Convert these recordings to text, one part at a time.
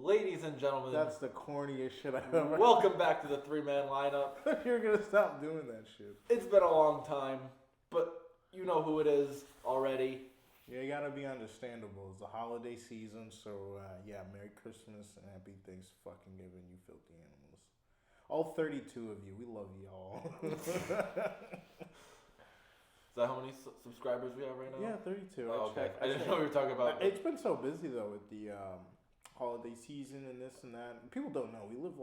Ladies and gentlemen, That's the corniest shit I've ever. welcome back to the three-man lineup. You're gonna stop doing that shit. It's been a long time, but you know who it is already. Yeah, you gotta be understandable. It's the holiday season, so yeah, Merry Christmas and Happy Thanksgiving, you filthy animals. All 32 of you, we love y'all. Is that how many subscribers we have right now? Yeah, 32. Oh, okay. I didn't know we were talking about. It's been so busy though with the holiday season and this and that. People don't know we live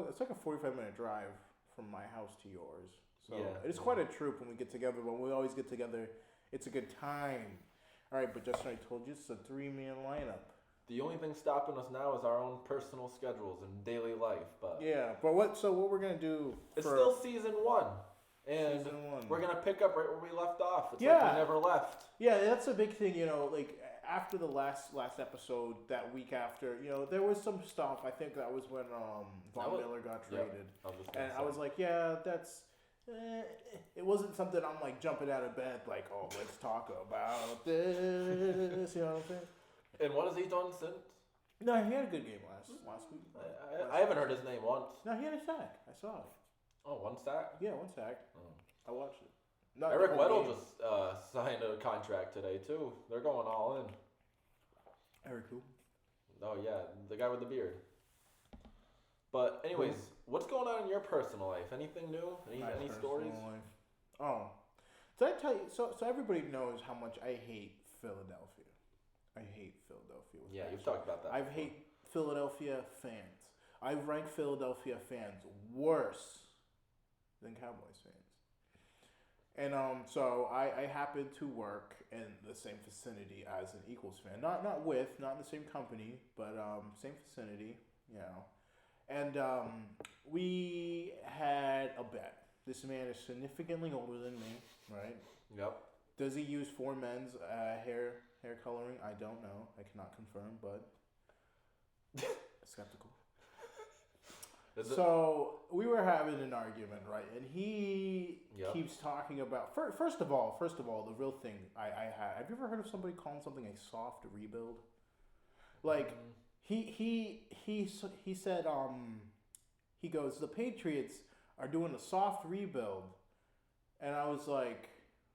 it's like a 45-minute drive from my house to yours. So it's quite a troop when we get together. When we always get together, it's a good time. All right, but just like I told you, it's a three-man lineup. The only thing stopping us now is our own personal schedules and daily life. But yeah, but what we're gonna do? It's still season 1. And we're going to pick up right where we left off. It's like we never left. Yeah, that's a big thing, like after the last episode, that week after, there was some stuff. I think that was when Von Miller got traded. I was like, yeah, that's... it wasn't something I'm like jumping out of bed like, oh, let's talk about this, you know what I'm saying? And what has he done since? No, he had a good game last week. I haven't heard his name once. No, he had a sack. I saw it. Oh, one sack? Yeah, one sack. I watched it. Eric Weddle just signed a contract today, too. They're going all in. Eric who? Oh, yeah, the guy with the beard. But anyways, what's going on in your personal life? Anything new? Any stories? Life. Oh. Did I tell you? So everybody knows how much I hate Philadelphia. I hate Philadelphia. Yeah, you've talked about that. I hate Philadelphia fans. I rank Philadelphia fans worse than Cowboys fans. And so I happen to work in the same vicinity as an Eagles fan. Not in the same company, but same vicinity, And we had a bet. This man is significantly older than me, right? Yep. Does he use for men's hair coloring? I don't know. I cannot confirm, but skeptical. So we were having an argument, right? And he keeps talking about first of all, the real thing I had. Have you ever heard of somebody calling something a soft rebuild? Like he said he goes, the Patriots are doing a soft rebuild, and I was like,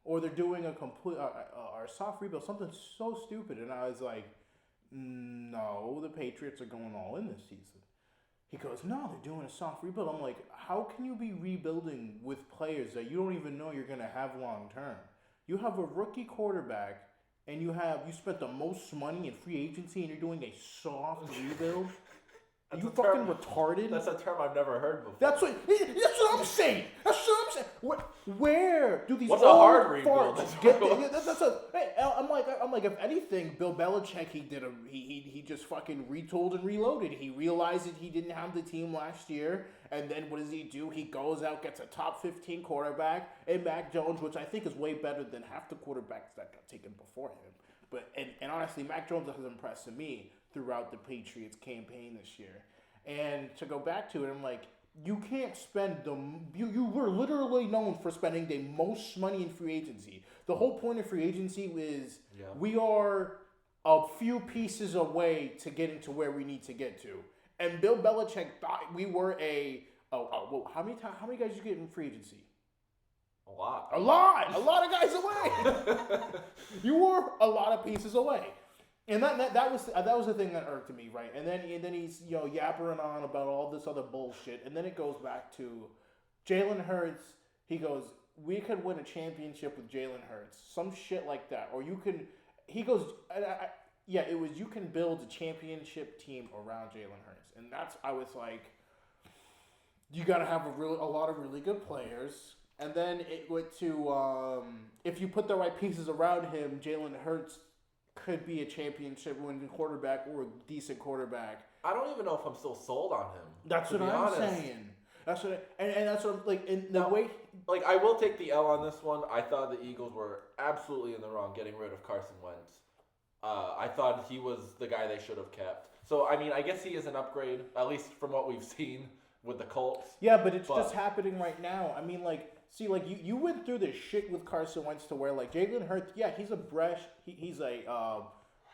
or they're doing a complete or soft rebuild, something so stupid, and I was like, no, the Patriots are going all in this season. He goes, no, they're doing a soft rebuild. I'm like, how can you be rebuilding with players that you don't even know you're going to have long term? You have a rookie quarterback, and you spent the most money in free agency, and you're doing a soft rebuild? Are you fucking retarded? That's a term I've never heard before. That's what I'm saying. Where do these What's a hard rebuild? I'm like, if anything, Bill Belichick, he just fucking retooled and reloaded. He realized that he didn't have the team last year, and then what does he do? He goes out, gets a top 15 quarterback, and Mac Jones, which I think is way better than half the quarterbacks that got taken before him. But and honestly, Mac Jones has impressed me throughout the Patriots campaign this year. And to go back to it, I'm like, you can't spend you were literally known for spending the most money in free agency. The whole point of free agency is we are a few pieces away to getting to where we need to get to. And Bill Belichick thought we were how many guys did you get in free agency? A lot of guys away. You were a lot of pieces away. And that was the thing that irked me, right? And then he's yappering on about all this other bullshit, and then it goes back to Jalen Hurts. He goes, we could win a championship with Jalen Hurts, some shit like that, or you can. He goes, it was you can build a championship team around Jalen Hurts, and I was like, you got to have a lot of really good players. And then it went to if you put the right pieces around him, Jalen Hurts could be a championship winning quarterback or a decent quarterback. I don't even know if I'm still sold on him. That's what I'm saying. That's what that's what I'm like. In the way, like, I will take the L on this one. I thought the Eagles were absolutely in the wrong getting rid of Carson Wentz. I thought he was the guy they should have kept. So I mean, I guess he is an upgrade, at least from what we've seen with the Colts. Yeah, but it's just happening right now. I mean, like. See, like, you went through this shit with Carson Wentz to where, like, Jalen Hurts, yeah, he's a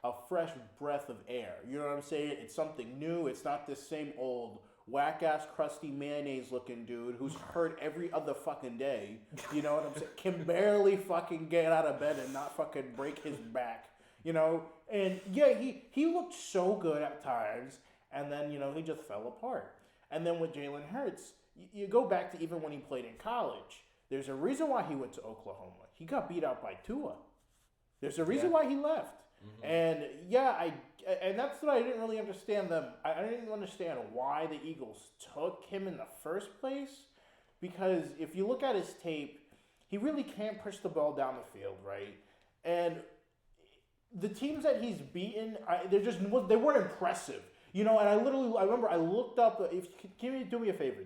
a fresh breath of air. You know what I'm saying? It's something new. It's not this same old whack-ass, crusty mayonnaise-looking dude who's hurt every other fucking day. You know what I'm saying? Can barely fucking get out of bed and not fucking break his back. You know? And, yeah, he looked so good at times, and then, you know, he just fell apart. And then with Jalen Hurts, you go back to even when he played in college. There's a reason why he went to Oklahoma. He got beat out by Tua. There's a reason why he left. Mm-hmm. And yeah, and that's what I didn't really understand them. I didn't understand why the Eagles took him in the first place, because if you look at his tape, he really can't push the ball down the field, right? And the teams that he's beaten, they weren't impressive, you know. And I remember I looked up. Do me a favor,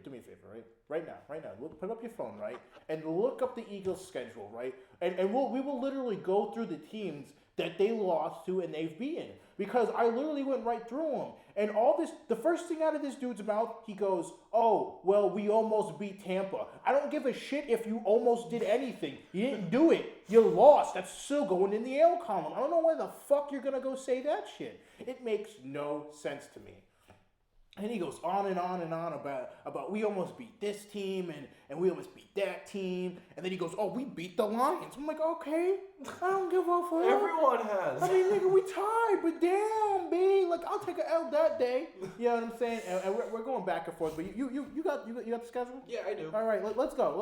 right? Right now, put up your phone, right, and look up the Eagles' schedule, right, and we will literally go through the teams that they lost to and they've beaten, because I literally went right through them. And all this, the first thing out of this dude's mouth, he goes, "Oh, well, we almost beat Tampa." I don't give a shit if you almost did anything. You didn't do it. You lost. That's still going in the L column. I don't know why the fuck you're going to go say that shit. It makes no sense to me. And he goes on and on and on about we almost beat this team and we almost beat that team. And then he goes, "Oh, we beat the Lions." I'm like, okay, I don't give a fuck. Everyone has. I mean, nigga, we tied, but damn, B, like, I'll take an L that day. You know what I'm saying? And we're going back and forth. But you got the schedule? Yeah, I do. All right, let's go.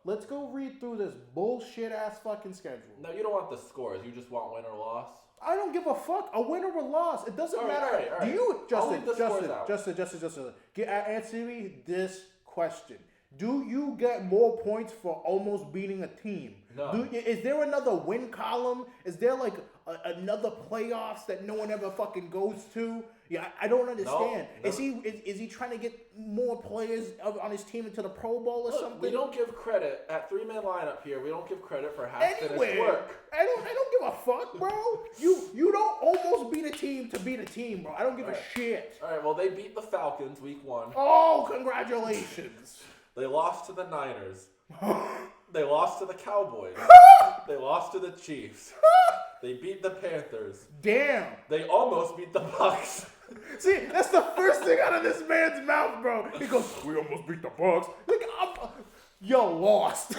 Let's go read through this bullshit ass fucking schedule. No, you don't want the scores. You just want win or loss. I don't give a fuck. A win or a loss. It doesn't matter. All right. Do you, Justin, Justin, answer me this question. Do you get more points for almost beating a team? No. Is there another win column? Is there like another playoffs that no one ever fucking goes to? Yeah, I don't understand. No. Is he trying to get more players on his team into the Pro Bowl or something? We don't give credit at 3-man lineup here. We don't give credit for half-finished work. I don't give a fuck, bro. You don't almost beat a team to beat a team, bro. I don't give a shit. All right, well, they beat the Falcons week 1. Oh, congratulations. They lost to the Niners. They lost to the Cowboys. They lost to the Chiefs. They beat the Panthers. Damn. They almost beat the Bucks. See, that's the first thing out of this man's mouth, bro. He goes, "We almost beat the Bucks." Like, you lost.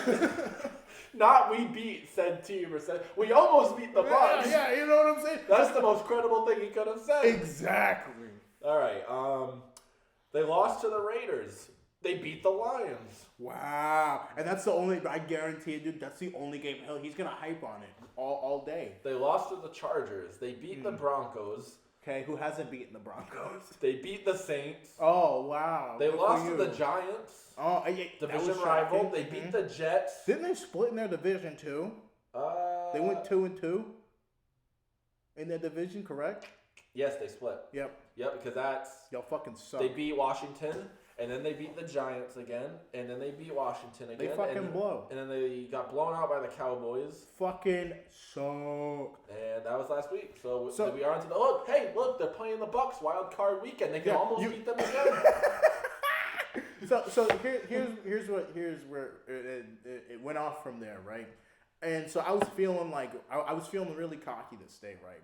Not we beat said team or said we almost beat the Bucks. Yeah, you know what I'm saying? That's the most credible thing he could have said. Exactly. All right. They lost to the Raiders. They beat the Lions. Wow. And that's the only, I guarantee you, dude, that's the only game. Hell, he's going to hype on it all day. They lost to the Chargers. They beat the Broncos. Okay, who hasn't beaten the Broncos? They beat the Saints. Oh, wow. They lost to the Giants. Oh, yeah. Division rival. They beat the Jets. Didn't they split in their division too? They went 2-2 in their division, correct? Yes, they split. Yep, because that's... Y'all fucking suck. They beat Washington, and then they beat the Giants again, and then they beat Washington again. They fucking blow. And then they got blown out by the Cowboys. Fucking suck. And that was last week. So we are into the... Look, they're playing the Bucks wild card weekend. They can almost beat them again. So here's where it went off from there, right? And so I was feeling like I was feeling really cocky this day, right?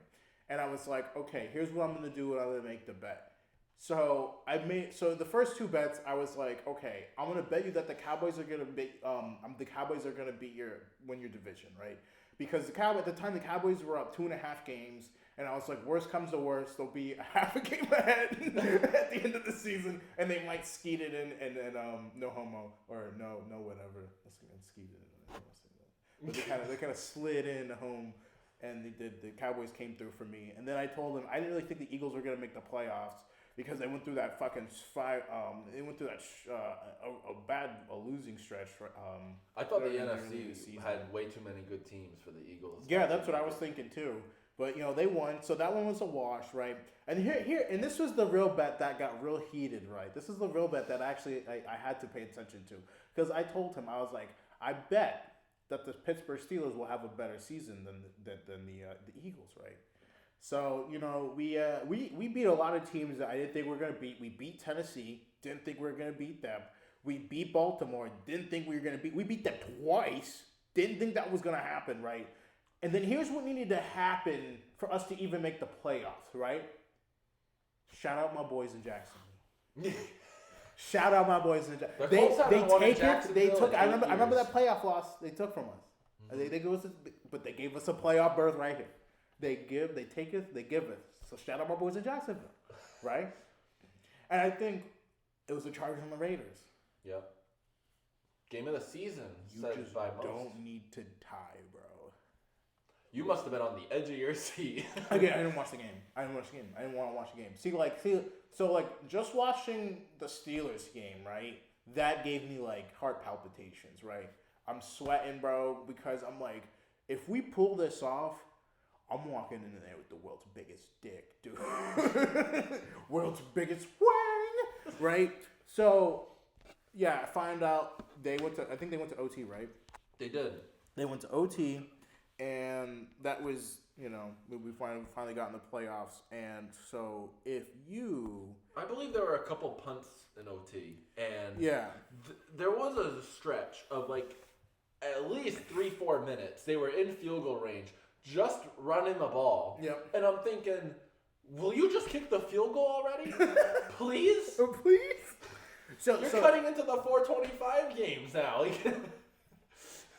And I was like, okay, here's what I'm gonna do. I'm gonna make the bet. So the first two bets, I was like, okay, I'm gonna bet you that the Cowboys are gonna beat win your division, right? Because at the time the Cowboys were up 2.5 games. And I was like, worst comes to worst, they'll be half a game ahead at the end of the season, and they might skeet it in, and no homo or no whatever. Let's skeet it in. But they kind of slid in home, and the Cowboys came through for me. And then I told them I didn't really think the Eagles were gonna make the playoffs because they went through that fucking a losing stretch. I thought the NFC had way too many good teams for the Eagles. Yeah, that's what I was thinking too. But, they won, so that one was a wash, right? And here, and this was the real bet that got real heated, right? This is the real bet that actually I had to pay attention to. Because I told him, I was like, I bet that the Pittsburgh Steelers will have a better season than the Eagles, right? So, we beat a lot of teams that I didn't think we were going to beat. We beat Tennessee, didn't think we were going to beat them. We beat Baltimore, didn't think we were going to beat. We beat them twice, didn't think that was going to happen, right? And then here's what needed to happen for us to even make the playoffs, right? Shout out my boys in Jacksonville. Shout out my boys in Jacksonville. They took. I remember that playoff loss they took from us. Mm-hmm. They gave us a playoff berth right here. They take it, they give it. So shout out my boys in Jacksonville, right? And I think it was the Chargers and the Raiders. Yep. Game of the season. You just don't need to tie, bro. You must have been on the edge of your seat. Again, I didn't watch the game. I didn't want to watch the game. So just watching the Steelers game, right? That gave me like heart palpitations, right? I'm sweating, bro, because I'm like, if we pull this off, I'm walking in there with the world's biggest dick, dude. World's biggest wang, right? So, yeah, I find out I think they went to OT, right? They did. They went to OT, and that was, we finally got in the playoffs. And so I believe there were a couple punts in OT, and yeah, there was a stretch of like at least 3-4 minutes. They were in field goal range, just running the ball. Yep. And I'm thinking, will you just kick the field goal already? Please? Please? You're cutting into the 425 games now.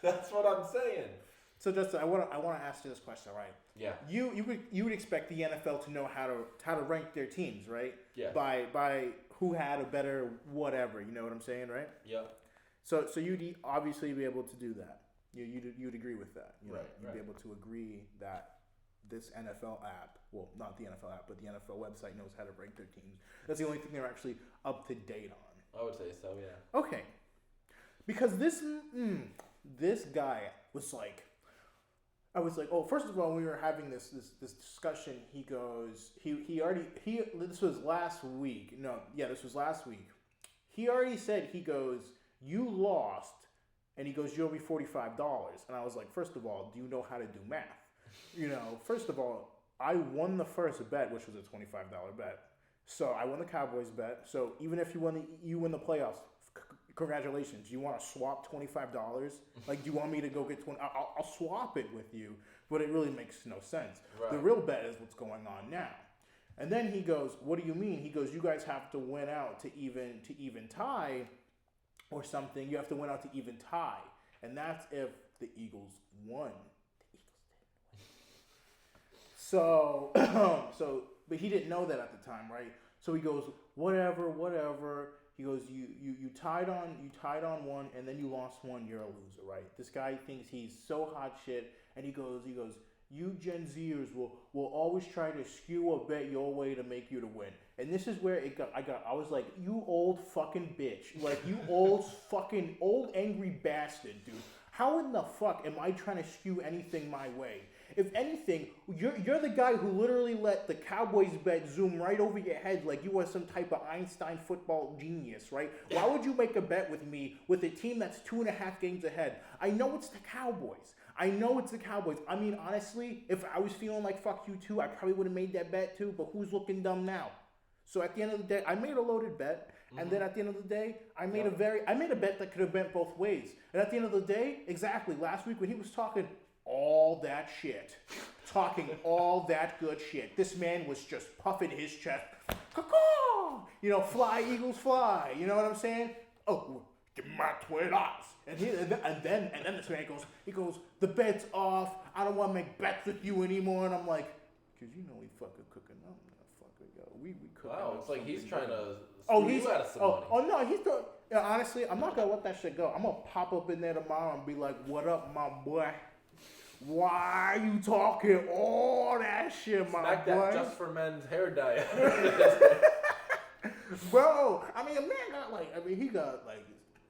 That's what I'm saying. So Justin, I want to ask you this question, right? Yeah. You would expect the NFL to know how to rank their teams, right? Yeah. By who had a better whatever, you know what I'm saying, right? Yeah. So you'd obviously be able to do that. You'd agree with that. You'd be able to agree that this NFL app, well, not the NFL app, but the NFL website knows how to rank their teams. That's the only thing they're actually up to date on. I would say so, yeah. Okay. Because this guy was like, I was like, oh, first of all, when we were having this discussion, he goes, this was last week. No, yeah, this was last week. He already said, he goes, you lost, and he goes, you owe me $45. And I was like, first of all, do you know how to do math? First of all, I won the first bet, which was a $25 bet. So I won the Cowboys bet. So even if you win the playoffs, congratulations. You want to swap $25? Like, do you want me to go get 20? I'll swap it with you, but it really makes no sense. Right. The real bet is what's going on now. And then he goes, what do you mean? He goes, you guys have to win out to even tie or something. You have to win out to even tie. And that's if the Eagles won. The Eagles didn't win. But he didn't know that at the time, right? So he goes, whatever. He goes, you tied on one, and then you lost one. You're a loser, right? This guy thinks he's so hot shit, and he goes, you Gen Zers will always try to skew a bet your way to make you to win. And this is where I was like, you old fucking bitch, like you old angry bastard, dude. How in the fuck am I trying to skew anything my way? If anything, you're the guy who literally let the Cowboys bet zoom right over your head like you were some type of Einstein football genius, right? Why would you make a bet with me with a team that's 2.5 games ahead? I know it's the Cowboys. I mean, honestly, if I was feeling like fuck you too, I probably would have made that bet too, but who's looking dumb now? So at the end of the day, I made a loaded bet, and then at the end of the day, I made a bet that could have went both ways. And at the end of the day, exactly, last week when he was talking all that shit, talking all that good shit, this man was just puffing his chest, caw-caw! Fly, Eagles, fly. You know what I'm saying? Oh, give me my $20. And then this man goes, the bet's off. I don't want to make bets with you anymore. And I'm like, because we fucking cooking up, motherfucker. Yo, we cooking. Wow, it's like he's trying to. He's out of some money. Oh no, he's doing. Honestly, I'm not gonna let that shit go. I'm gonna pop up in there tomorrow and be like, "What up, my boy? Why are you talking all that shit, my Smack boy?" That Just for Men's hair dye. Bro, I mean, a man got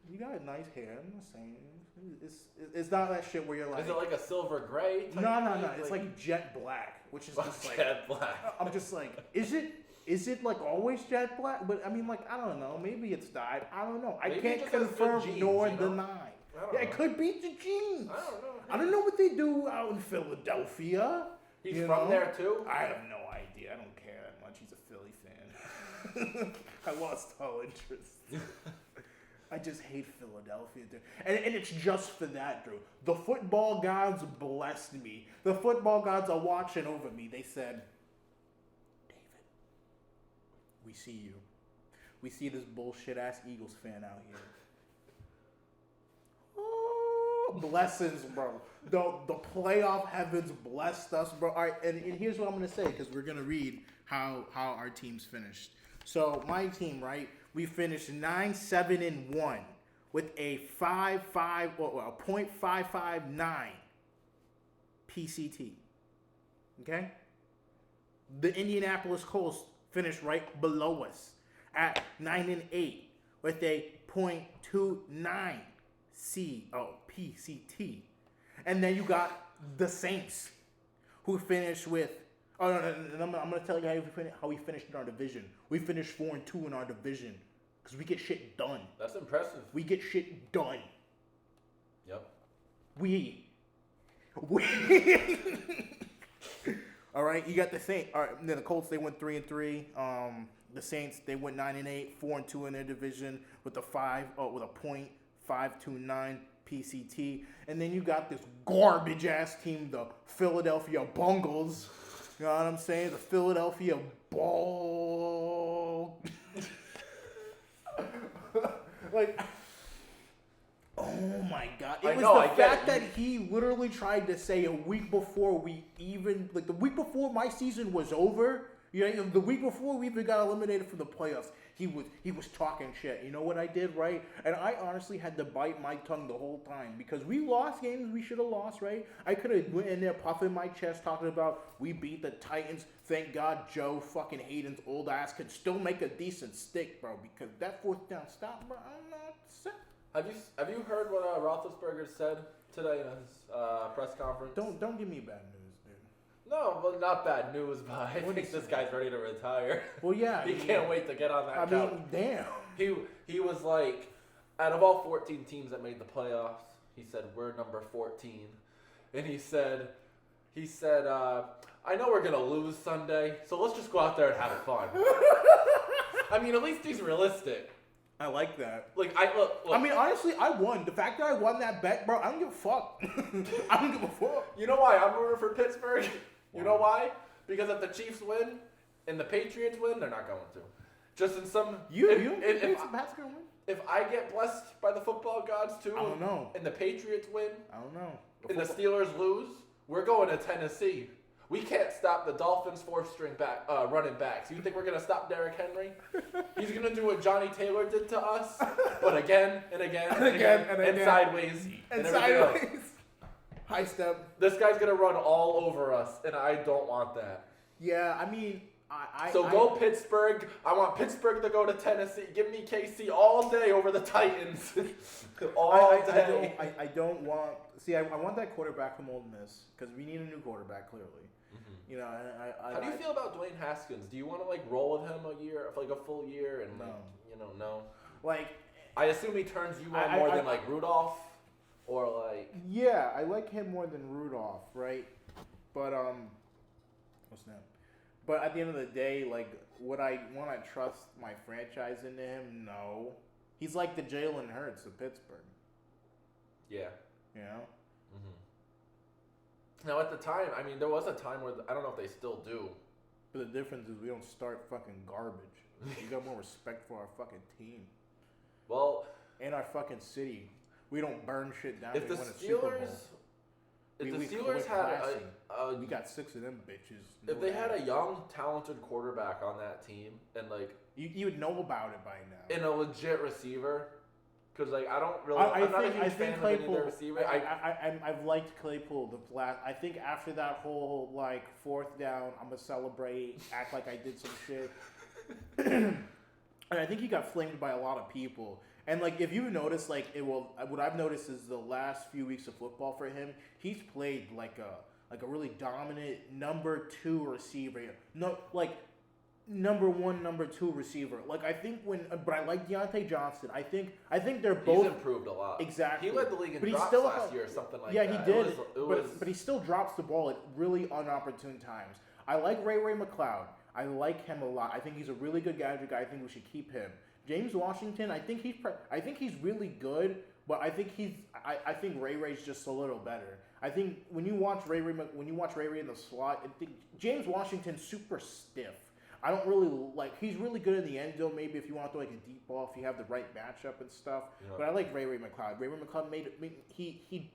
he got nice hair. I'm not saying it's not that shit where you're like. Is it like a silver gray? No. It's like jet black, which is just like jet black. I'm just like, is it like always jet black? But I mean, like, I don't know. Maybe it's dyed. I don't know. Maybe I can't confirm nor deny. It could be the jeans. I don't know what they do out in Philadelphia. He's from there too? I have no idea. I don't care that much. He's a Philly fan. I lost all interest. I just hate Philadelphia, dude. And it's just for that, Drew. The football gods blessed me. The football gods are watching over me. They said, David, we see you. We see this bullshit-ass Eagles fan out here. Oh, blessings, bro. The playoff heavens blessed us, bro. All right, and here's what I'm going to say, because we're going to read how our teams finished. So, my team, right? We finished 9-7-1 with a 0.559 PCT. Okay? The Indianapolis Colts finished right below us at 9-8 with a 0.29 PCT. And then you got the Saints, who finished with. Oh no! I'm gonna tell you how we finished in our division. We finished 4-2 in our division because we get shit done. That's impressive. We get shit done. Yep. We. All right, you got the Saints. All right, then the Colts, they went 3-3. The Saints, they went 9-8, 4-2 in their division with a 0.529 PCT. And then you got this garbage ass team, the Philadelphia Bungles. You know what I'm saying? The Philadelphia Ball. Like, oh my God. It was the fact that he literally tried to say a week before the week before my season was over, you know, the week before we even got eliminated from the playoffs, he was talking shit. You know what I did, right? And I honestly had to bite my tongue the whole time because we lost games we should have lost, right? I could have went in there puffing my chest talking about we beat the Titans. Thank God Joe fucking Hayden's old ass could still make a decent stick, bro, because that fourth down stop, bro, I'm not sick. Have you heard what Roethlisberger said today in his press conference? Don't give me bad news. No, well, not bad news, but I think this guy's ready to retire. Well, yeah. He can't wait to get on that couch. I mean, damn. He was like, out of all 14 teams that made the playoffs, he said, we're number 14. And he said, I know we're going to lose Sunday, so let's just go out there and have fun. I mean, at least he's realistic. I like that. Look. I mean, honestly, I won. The fact that I won that bet, bro, I don't give a fuck. I don't give a fuck. You know why I'm rooting for Pittsburgh? You know why? Because if the Chiefs win and the Patriots win, they're not going to. Just in some... If I get blessed by the football gods too, I don't know. And the Patriots win, I don't know. And the Steelers lose, we're going to Tennessee. We can't stop the Dolphins' fourth-string running backs. You think we're going to stop Derrick Henry? He's going to do what Johnny Taylor did to us, but again and again and again, and sideways. And sideways. High step. This guy's going to run all over us, and I don't want that. Yeah, I mean... Go Pittsburgh. I want Pittsburgh to go to Tennessee. Give me KC all day over the Titans. all day. I don't want... See, I want that quarterback from Ole Miss because we need a new quarterback, clearly. Mm-hmm. You know, How do you feel about Dwayne Haskins? Do you want to, roll with him a full year? And, no. I assume he turns you on more than, Rudolph? Or, Yeah, I like him more than Rudolph, right? But, what's that? But at the end of the day, would I want to trust my franchise into him? No. He's like the Jalen Hurts of Pittsburgh. Yeah. You know? Mm-hmm. Now, at the time, I mean, there was a time where, I don't know if they still do. But the difference is we don't start fucking garbage. We got more respect for our fucking team. Well. And our fucking city. We don't burn shit down. If the Steelers had we got 6 of them bitches. If they had a young, talented quarterback on that team, and you would know about it by now, and a legit receiver, because I don't really, I'm not a huge fan of any of their receivers. I've liked Claypool the last. I think after that whole fourth down, I'm gonna celebrate, act like I did some shit, and I think he got flamed by a lot of people. And if you notice, what I've noticed is the last few weeks of football for him, he's played like a really dominant number 2 receiver. No, number 1, number 2 receiver. I think but I like Deontay Johnson. I think they're both. He's improved a lot. Exactly. He led the league in drops last year or something like that. Yeah, he did. But he still drops the ball at really inopportune times. I like Ray McLeod. I like him a lot. I think he's a really good gadget guy. I think we should keep him. James Washington, I think he's really good, but I think Ray Ray's just a little better. I think when you watch Ray Ray in the slot, I think James Washington's super stiff. I don't really he's really good in the end zone. Maybe if you want to throw like a deep ball, if you have the right matchup and stuff. Yeah. But I like Ray McCloud. Ray McCloud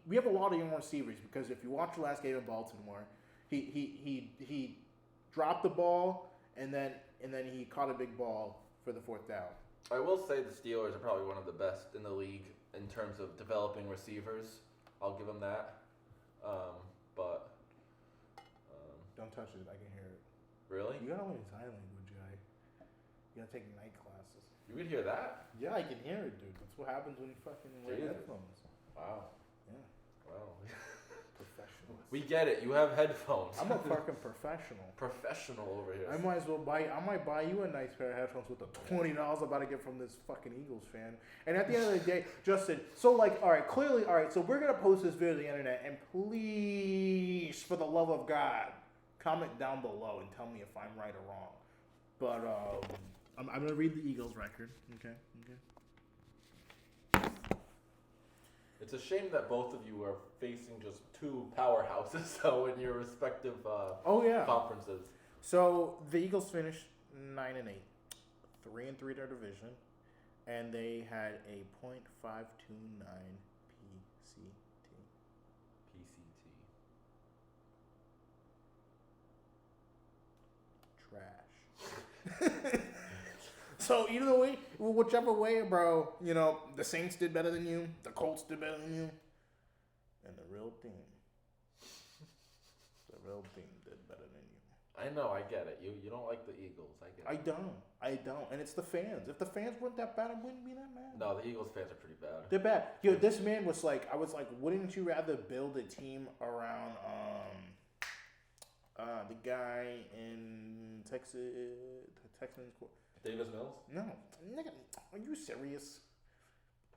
we have a lot of young receivers because if you watch the last game in Baltimore, he dropped the ball and then he caught a big ball for the 4th down. I will say the Steelers are probably one of the best in the league in terms of developing receivers. I'll give them that. But don't touch it. I can hear it. Really? You gotta learn sign language, guy. You gotta take night classes. You can hear that? Yeah, I can hear it, dude. That's what happens when you fucking wear headphones. Wow. Yeah. Wow. Professional. We get it. You have headphones. I'm a fucking professional. Professional over here. I might buy you a nice pair of headphones with the $20 I'm about to get from this fucking Eagles fan. And at the end of the day, Justin, so so we're gonna post this video to the internet, and please, for the love of God, comment down below and tell me if I'm right or wrong. But I'm going to read the Eagles record. Okay. It's a shame that both of you are facing just two powerhouses, though, in your respective conferences. So the Eagles finished 9-8, 3-3 their division, and they had a .529 PCT. Trash. So either way, whichever way, bro, the Saints did better than you, the Colts did better than you, and the real team did better than you. I know, I get it. You don't like the Eagles. I get it. I don't, and it's the fans. If the fans weren't that bad, I wouldn't be that mad. No, the Eagles fans are pretty bad. They're bad. This man was like, I was like, wouldn't you rather build a team around the guy in Texans? Davis Mills? No. Nigga, are you serious?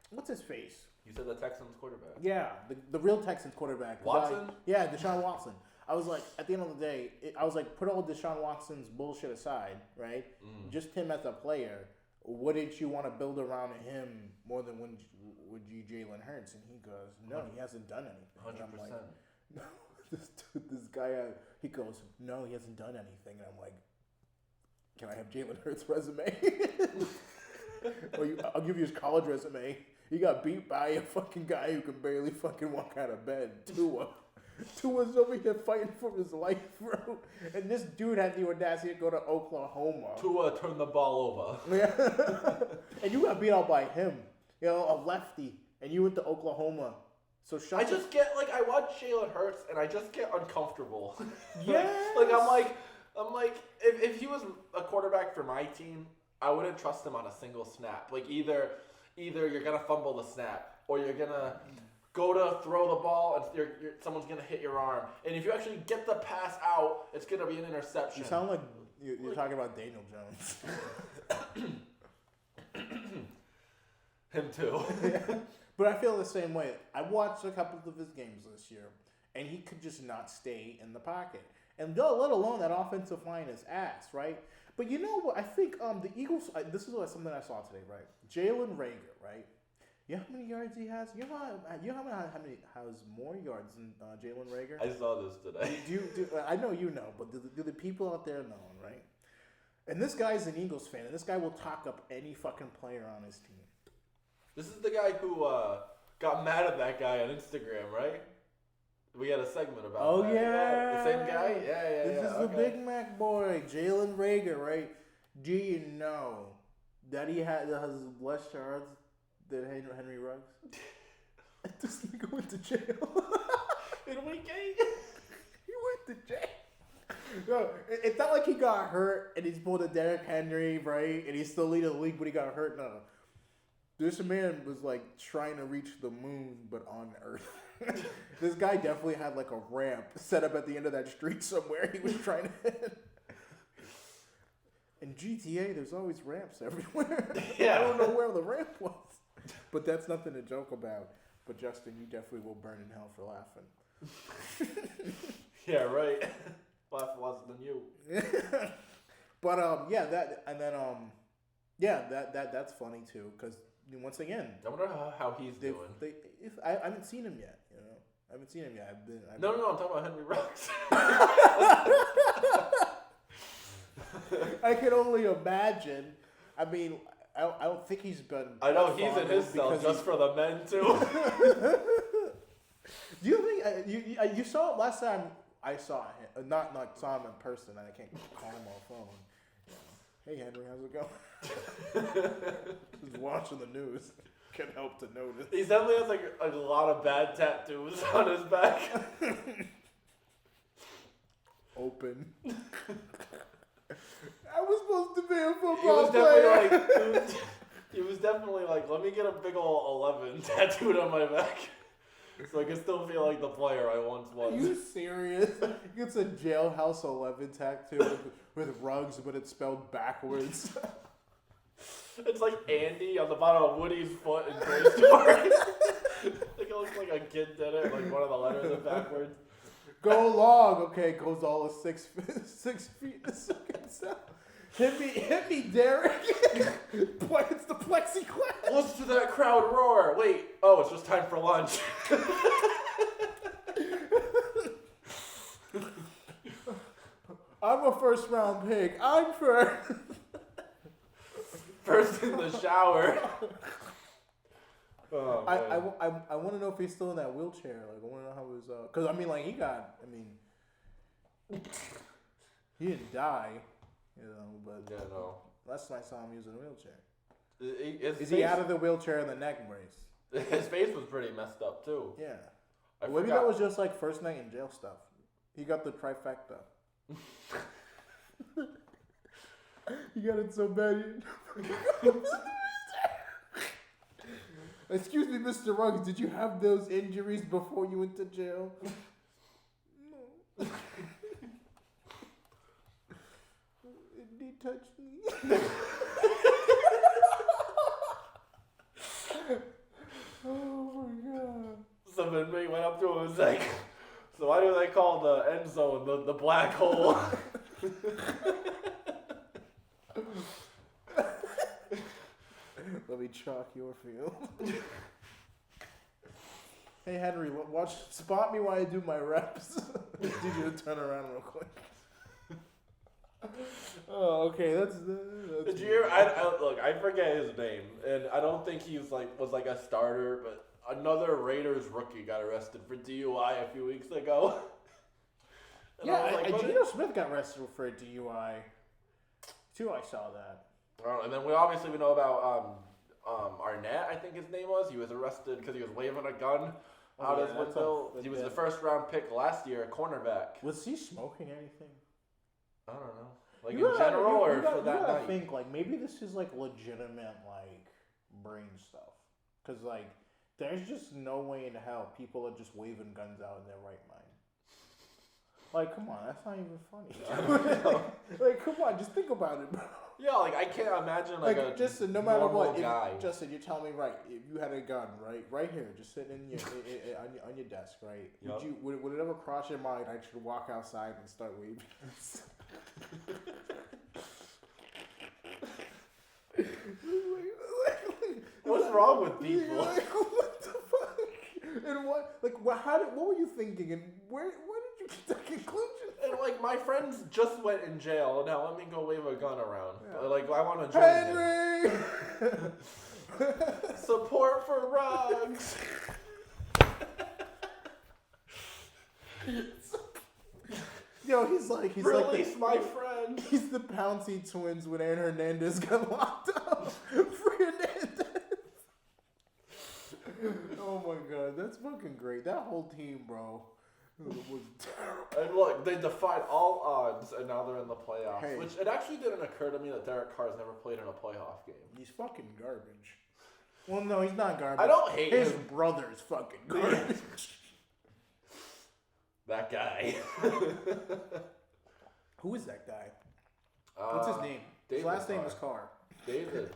What's his face? You said the Texans quarterback. Yeah, the real Texans quarterback. Watson? Deshaun Watson. I was like, at the end of the day, put all Deshaun Watson's bullshit aside, right? Just him as a player. Wouldn't you want to build around him more than would you Jalen Hurts? And he goes, no, he hasn't done anything. 100%. Like, no, this guy, he goes, no, he hasn't done anything. And I'm like, can I have Jalen Hurts' resume? I'll give you his college resume. He got beat by a fucking guy who can barely fucking walk out of bed. Tua's over here fighting for his life, bro. And this dude had the audacity to go to Oklahoma. Tua turned the ball over. Yeah. And you got beat out by him. A lefty. And you went to Oklahoma. So I just get, I watch Jalen Hurts, and I just get uncomfortable. Yeah. I'm like, if he was a quarterback for my team, I wouldn't trust him on a single snap. Either you're gonna fumble the snap, or you're gonna go to throw the ball and someone's gonna hit your arm. And if you actually get the pass out, it's gonna be an interception. You sound like you're talking about Daniel Jones. Him too. Yeah. But I feel the same way. I watched a couple of his games this year, and he could just not stay in the pocket. And let alone that offensive line is ass, right? But you know what? I think the Eagles, this is something I saw today, right? Jalen Reagor, right? You know how many yards he has? You know how many has more yards than Jalen Reagor? I saw this today. I know you know, but do the people out there know, right? And this guy's an Eagles fan, and this guy will talk up any fucking player on his team. This is the guy who got mad at that guy on Instagram, right? We had a segment about that. Oh, yeah. The same guy? Yeah. This is the Big Mac boy, Jalen Reagor, right? Do you know that he has less yards than Henry Ruggs? This nigga went to jail. In week 8? He went to jail. No, it's not like he got hurt and he's pulled a Derrick Henry, right? And he's still leading the league, but he got hurt. No. This man was trying to reach the moon, but on Earth. This guy definitely had a ramp set up at the end of that street somewhere he was trying to hit. In GTA, there's always ramps everywhere. Yeah. I don't know where the ramp was. But that's nothing to joke about. But Justin, you definitely will burn in hell for laughing. Yeah, right. Laugh less than you. But that, and then Yeah, that's funny too. Because once again, I wonder how he's doing. I haven't seen him yet. I haven't seen him yet. No, I'm talking about Henry Ruggs. I can only imagine. I mean, I don't think he's been. I know he's in his cell just for the men too. Do you think you saw it last time? I saw him, not saw him in person, and I can't call him on the phone. Hey Henry, how's it going? Just watching the news. Can't help to notice. He definitely has like a lot of bad tattoos on his back. Open. I was supposed to be a football player. He was definitely like, let me get a big ol' 11 tattooed on my back. So I can still feel like the player I once was. Are you serious? He gets a Jailhouse 11 tattoo with Ruggs, but it's spelled backwards. It's like Andy on the bottom of Woody's foot in Toy Story. Like it looks like a kid did it, like one of the letters is backwards. Go long, okay, goes all of 6 feet. Hit me, Derek. It's the plexiglass. Listen to that crowd roar. Wait, it's just time for lunch. I'm a first round pick. I'm first. First in the shower. Oh, I want to know if he's still in that wheelchair. Like, I want to know how his because I mean, like, he didn't die, but yeah, no. last time I saw him using a wheelchair. Is he he out of the wheelchair in the neck brace? His face was pretty messed up too. Yeah. Maybe that was just like first night in jail stuff. He got the trifecta. He got it so bad. Excuse me, Mr. Ruggs, did you have those injuries before you went to jail? No. He touched me. Oh my god. Some inmate went up to him and was like, so why do they call the end zone the black hole? Let me chalk your field. Hey Henry, spot me while I do my reps. Need you to turn around real quick. Oh, okay. That's Did you hear? Look, I forget his name, and I don't think he was like a starter, but another Raiders rookie got arrested for DUI a few weeks ago. Geno Smith got arrested for a DUI. Too, I saw that. And then we know about Arnett, I think his name was. He was arrested because he was waving a gun out his window. He was the first round pick last year, a cornerback. Was he smoking anything? I don't know. Like in general, or for that night? I think like maybe this is like legitimate like brain stuff, because like there's just no way in hell people are just waving guns out in their right mind. Like, come on, that's not even funny. Like, come on, just think about it, bro. Yeah, like I can't imagine like a Justin, no matter what, guy. Justin, you're telling me right. If you had a gun, right here, just sitting in your on your desk, right? Yep. Would it ever cross your mind I should walk outside and start waving? What's wrong with people? Like, what the fuck? And what were you thinking? And where did you get that conclusion? And like my friends just went in jail, and now let me go wave a gun around. Yeah. Like I want to join Henry. Support for Ruggs. Yo, he's release my friend. He's the Pouncey twins when Aaron Hernandez got locked up. Free Hernandez. Oh my god, that's fucking great. That whole team, bro, was terrible. And look, they defied all odds, and now they're in the playoffs. Hey. Which it actually didn't occur to me that Derek Carr's never played in a playoff game. He's fucking garbage. Well, no, he's not garbage. I don't hate his him. brother's fucking garbage. That guy. Who is that guy? What's his name? His last name is Carr. David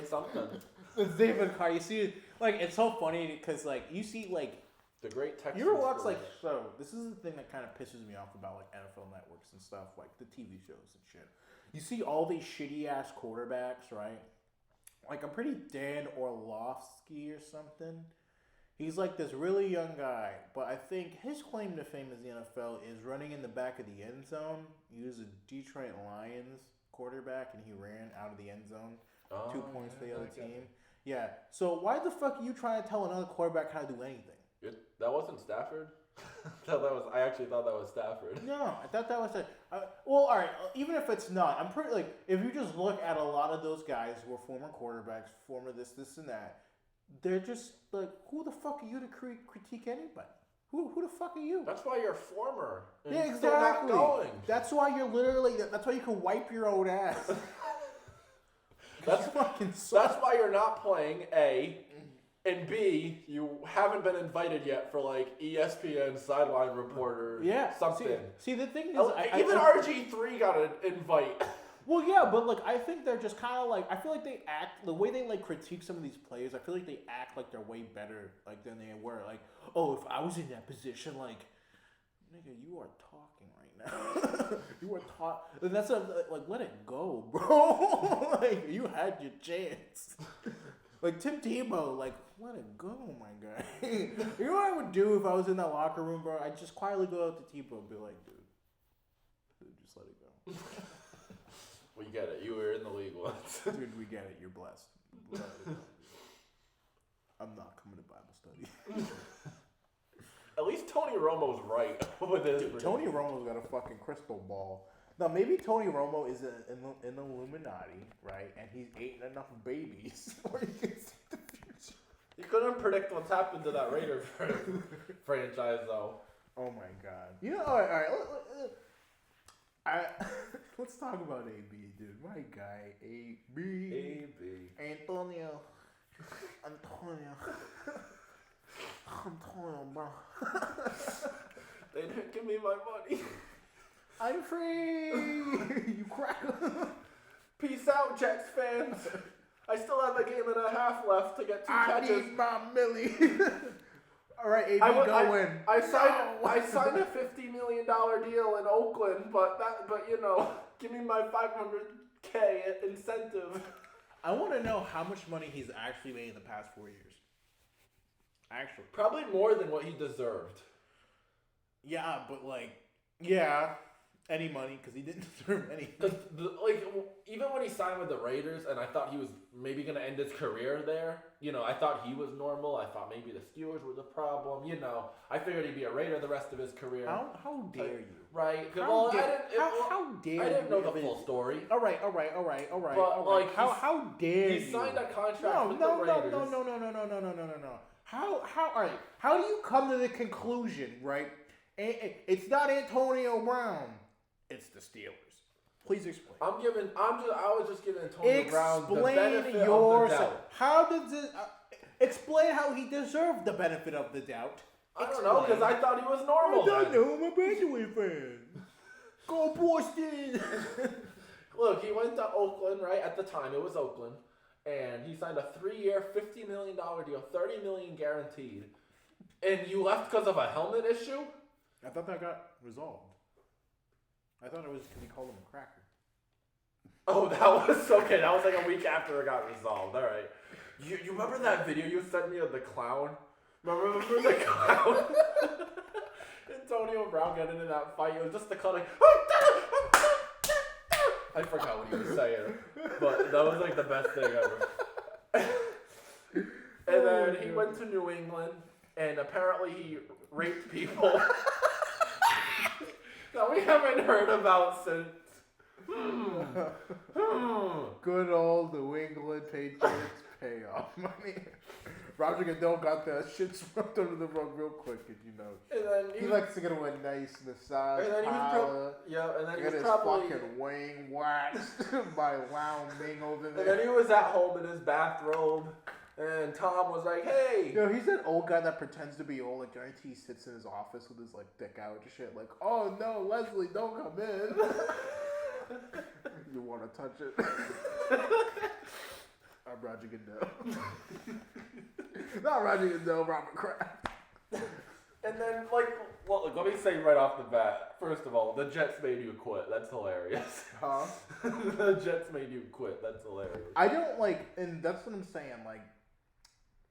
something. It's David Carr. You see, like, it's so funny because, like, you see, like, the great Texans. You ever watch, like, so this is the thing that kind of pisses me off about, like, NFL networks and stuff, like the TV shows and shit. You see all these shitty ass quarterbacks, right? Like I'm pretty Dan Orlovsky or something. He's like this really young guy, but I think his claim to fame in the NFL is running in the back of the end zone. He was a Detroit Lions quarterback, and he ran out of the end zone. 2 points for the other team. Yeah. So why the fuck are you trying to tell another quarterback how to do anything? That wasn't Stafford? I actually thought that was Stafford. No, I thought that was well, all right. Even if it's not, I'm pretty like if you just look at a lot of those guys who are former quarterbacks, former this, and that, they're just like, who the fuck are you to critique anybody? Who the fuck are you? That's why you're former. And yeah, exactly. Still not going. That's why you're literally. That's why you can wipe your own ass. That's fucking. That's why you're not playing. A. And B, you haven't been invited yet for like ESPN sideline reporter. Yeah, something. See, the thing is, even RG3 got an invite. Well, yeah, but like I think they're just kind of like I feel like they act the way they like critique some of these players. I feel like they act like they're way better like than they were. Like, oh, if I was in that position, like, nigga, you are talking right now. You are talking, and that's like let it go, bro. Like you had your chance. Like Tim Tebow, like, let it go, my guy. You know what I would do if I was in that locker room, bro? I'd just quietly go up to Tebow and be like, dude, just let it go. We get it. You were in the league once. Dude, we get it. You're blessed. I'm not coming to Bible study. At least Tony Romo's right with his. Dude, Tony Romo's got a fucking crystal ball. Now, maybe Tony Romo is in the Illuminati, right? And he's eaten enough babies where he can see the future. You couldn't predict what's happened to that Raider franchise, though. Oh, my God. You know, all right. Let's talk about AB, dude. My guy, AB. Antonio, bro. They didn't give me my money. I'm free! You crack. Peace out, Jets fans. I still have a game and a half left to get 2 catches. I need my millie. All right, AB, go in. I signed a $50 million deal in Oakland, but you know, give me my $500K incentive. I want to know how much money he's actually made in the past 4 years. Actually, probably more than what he deserved. Yeah, but any money because he didn't deserve any. Even when he signed with the Raiders, and I thought he was maybe going to end his career there. You know, I thought he was normal. I thought maybe the Steelers were the problem. You know, I figured he'd be a Raider the rest of his career. How dare you? Right? How dare you? I didn't know the full story. All right. But how dare you? He signed a contract with the Raiders. No. How do you come to the conclusion, right? It's not Antonio Brown. It's the Steelers. Please explain. I was just giving Antonio Brown the benefit Explain yourself. How does it? Explain how he deserved the benefit of the doubt. I don't know, because I thought he was normal. I don't know. I'm a Benjamin fan. Go Boston. Look, he went to Oakland, right? At the time, it was Oakland. And he signed a 3-year, $50 million deal, $30 million guaranteed. And you left because of a helmet issue? I thought that got resolved. I thought it was because he called him a cracker. Oh, that was okay. That was like a week after it got resolved. All right. You remember that video you sent me of the clown? Remember the clown? Antonio Brown got into that fight. It was just the cutting. I forgot what he was saying, but that was like the best thing ever. And then he went to New England, and apparently he raped people that we haven't heard about since. Good old New England Patriots payoff money. Roger Goodell got that shit swept under the rug real quick, and you know. And then he likes to get away nice massage. And then he was he was probably fucking wing waxed by Lao Ming over there. And then he was at home in his bathrobe, and Tom was like, "Hey." Yo, he's that old guy that pretends to be old. Like, guarantee he sits in his office with his like dick out and shit. Like, oh no, Leslie, don't come in. You want to touch it? I'm Roger Goodell. Not Roger Goodell, Robert Kraft. And then, let me say right off the bat, First of all, the Jets made you quit. That's hilarious. Huh? The Jets made you quit. That's hilarious. I don't like, and that's what I'm saying. Like,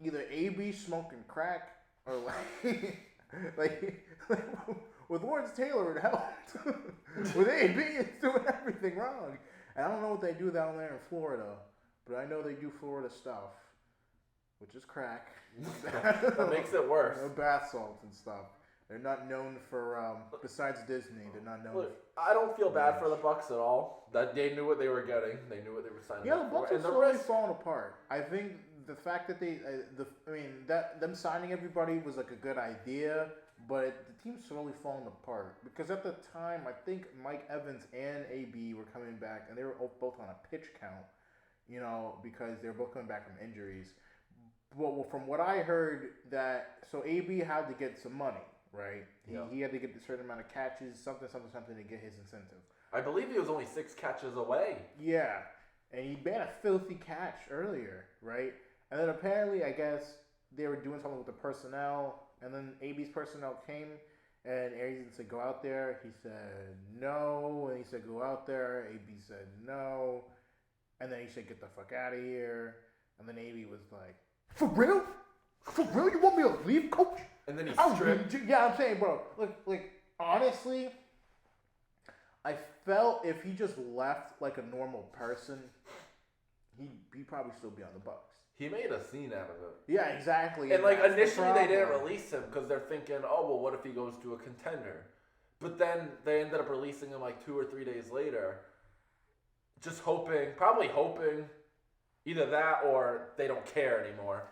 either AB smoking crack or like with Lawrence Taylor it helped. With AB, it's doing everything wrong. And I don't know what they do down there in Florida, but I know they do Florida stuff, which is crack. That makes it worse. Bath salts and stuff. They're not known for, besides Disney, they're not known. Look, I don't feel bad for the Bucs at all. That they knew what they were getting. They knew what they were signing up for. Yeah, the Bucs are slowly falling apart. I think the fact that them signing everybody was like a good idea, but the team's slowly falling apart. Because at the time, I think Mike Evans and AB were coming back, and they were both on a pitch count, because they were both coming back from injuries. Well, from what I heard, so AB had to get some money. Right, he had to get a certain amount of catches, something to get his incentive. I believe he was only 6 catches away. Yeah, and he made a filthy catch earlier, right? And then apparently, I guess they were doing something with the personnel, and then AB's personnel came, and Arians said go out there. He said no, and he said go out there. AB said no, and then he said get the fuck out of here. And then AB was like, for real? For real? You want me to leave, coach? And then he stripped. Yeah, I'm saying, bro. Look, honestly, I felt if he just left like a normal person, he'd probably still be on the Bucs. He made a scene out of it. Yeah, exactly. And like initially they didn't release him because they're thinking, oh well, what if he goes to a contender? But then they ended up releasing him like 2 or 3 days later, just probably hoping, either that or they don't care anymore.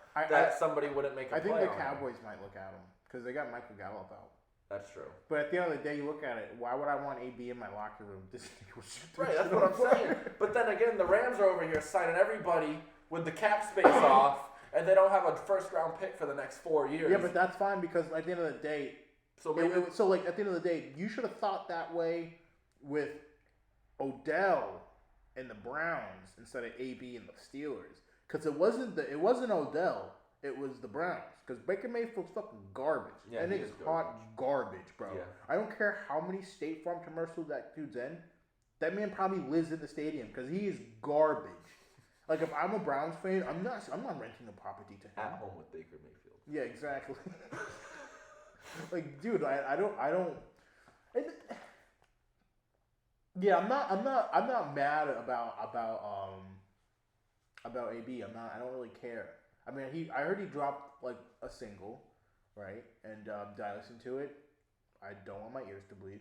Somebody wouldn't make a play. I think the Cowboys might look at him because they got Michael Gallup out. That's true. But at the end of the day, you look at it, why would I want AB in my locker room? Right, that's what I'm saying. But then again, the Rams are over here signing everybody with the cap space off, and they don't have a first-round pick for the next 4 years. Yeah, but that's fine because at the end of the day, at the end of the day, you should have thought that way with Odell and the Browns instead of AB and the Steelers. Because it wasn't Odell, it was the Browns. Because Baker Mayfield's fucking garbage. Yeah, and it's hot garbage, bro. Yeah. I don't care how many State Farm commercials that dude's in. That man probably lives in the stadium because he is garbage. Like if I'm a Browns fan, I'm not renting a property to him. At home with Baker Mayfield. Yeah, exactly. Like, dude, I don't. Yeah, I'm not mad about AB. I don't really care. I mean, I heard he dropped like a single, right? And did I listen to it? I don't want my ears to bleed.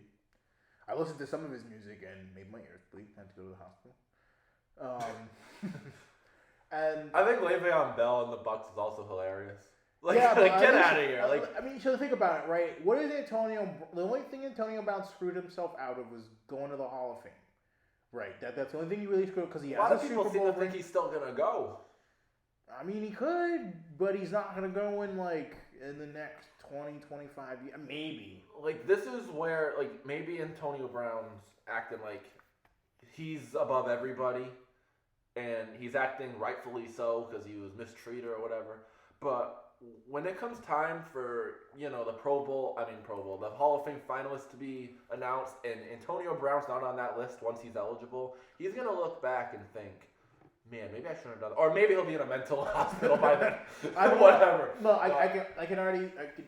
I listened to some of his music and made my ears bleed. I had to go to the hospital. And I think Le'Veon Bell and the Bucs is also hilarious. Like, yeah, get out of here. Like, I mean, so think about it, right? What is Antonio? The only thing Antonio Brown screwed himself out of was going to the Hall of Fame. Right. That's the only thing he really screwed because he has a Super Bowl. A lot of people seem to think he's still gonna go. I mean, he could, but he's not gonna go in the next 20, 25 years. Maybe. Like, this is where maybe Antonio Brown's acting like he's above everybody, and he's acting rightfully so because he was mistreated or whatever. But when it comes time for, the the Hall of Fame finalists to be announced, and Antonio Brown's not on that list once he's eligible, he's going to look back and think, man, maybe I shouldn't have done that. Or maybe he'll be in a mental hospital by then. Whatever. No, I can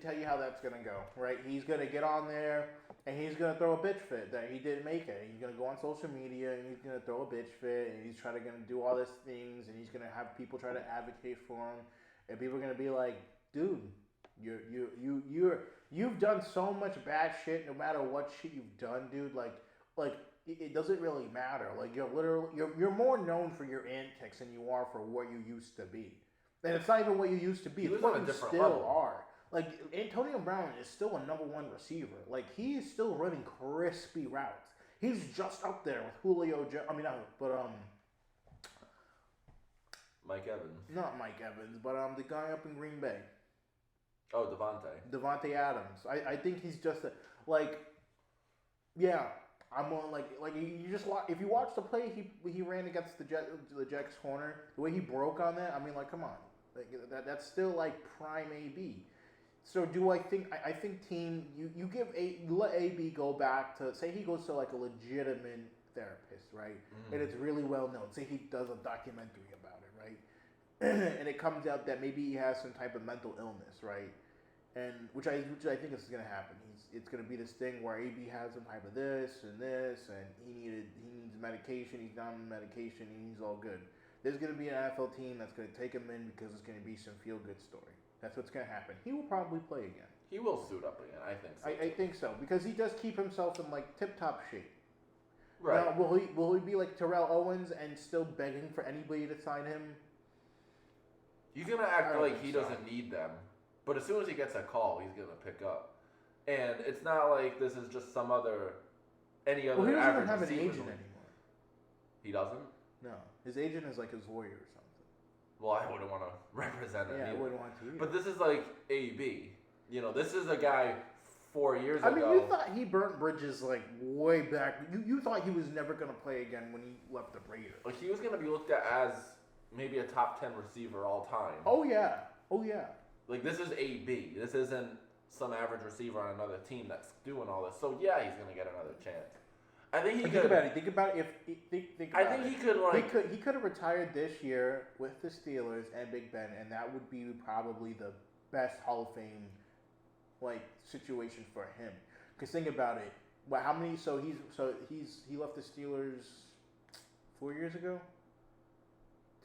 tell you how that's going to go, right? He's going to get on there, and he's going to throw a bitch fit that he didn't make it. He's going to go on social media, and he's going to throw a bitch fit, and he's going to do all these things, and he's going to have people try to advocate for him. And people are gonna be like, dude, you've done so much bad shit. No matter what shit you've done, dude, it doesn't really matter. Like you're more known for your antics than you are for what you used to be. And it's not even what you used to be. It's what you still are. Like Antonio Brown is still a number 1 receiver. Like he is still running crispy routes. He's just up there with Julio Jones. Mike Evans. Not Mike Evans, but the guy up in Green Bay. Oh, Devontae Adams. I think he's just I'm on you just watch. If you watch the play, he ran against the Jets corner. The way he broke on that, I mean, come on, that's still prime AB. So do I think I think team you give you let AB go back to say he goes to like a legitimate therapist, right? And it's really well known. Say he does a documentary about it, right? And it comes out that maybe he has some type of mental illness, right? And which I think is going to happen. It's going to be this thing where AB has some type of this, and he needs medication. He's down on medication, and he's all good. There's going to be an NFL team that's going to take him in because it's going to be some feel good story. That's what's going to happen. He will probably play again. He will suit up again. I think so. I think so because he does keep himself in like tip top shape. Right. Now, will he be like Terrell Owens and still begging for anybody to sign him? He's gonna act like he doesn't need them. But as soon as he gets a call, he's going to pick up. And it's not like this is just any other he doesn't average even have an receiver agent doing. anymore. He doesn't? No. His agent is like his lawyer or something. Well, I wouldn't want to represent him. Yeah, either. I wouldn't want to either. But this is like AB. You know, this is a guy 4 years ago. I mean, you thought he burnt bridges like way back. You thought he was never going to play again when he left the Raiders. Like, he was going to be looked at as maybe a top 10 receiver all time. Oh, yeah. Like, this is AB. This isn't some average receiver on another team that's doing all this. So, yeah, he's going to get another chance. I think he could. Think about it. He could have retired this year with the Steelers and Big Ben, and that would be probably the best Hall of Fame like situation for him. Because think about it. Well, how many? He left the Steelers 4 years ago.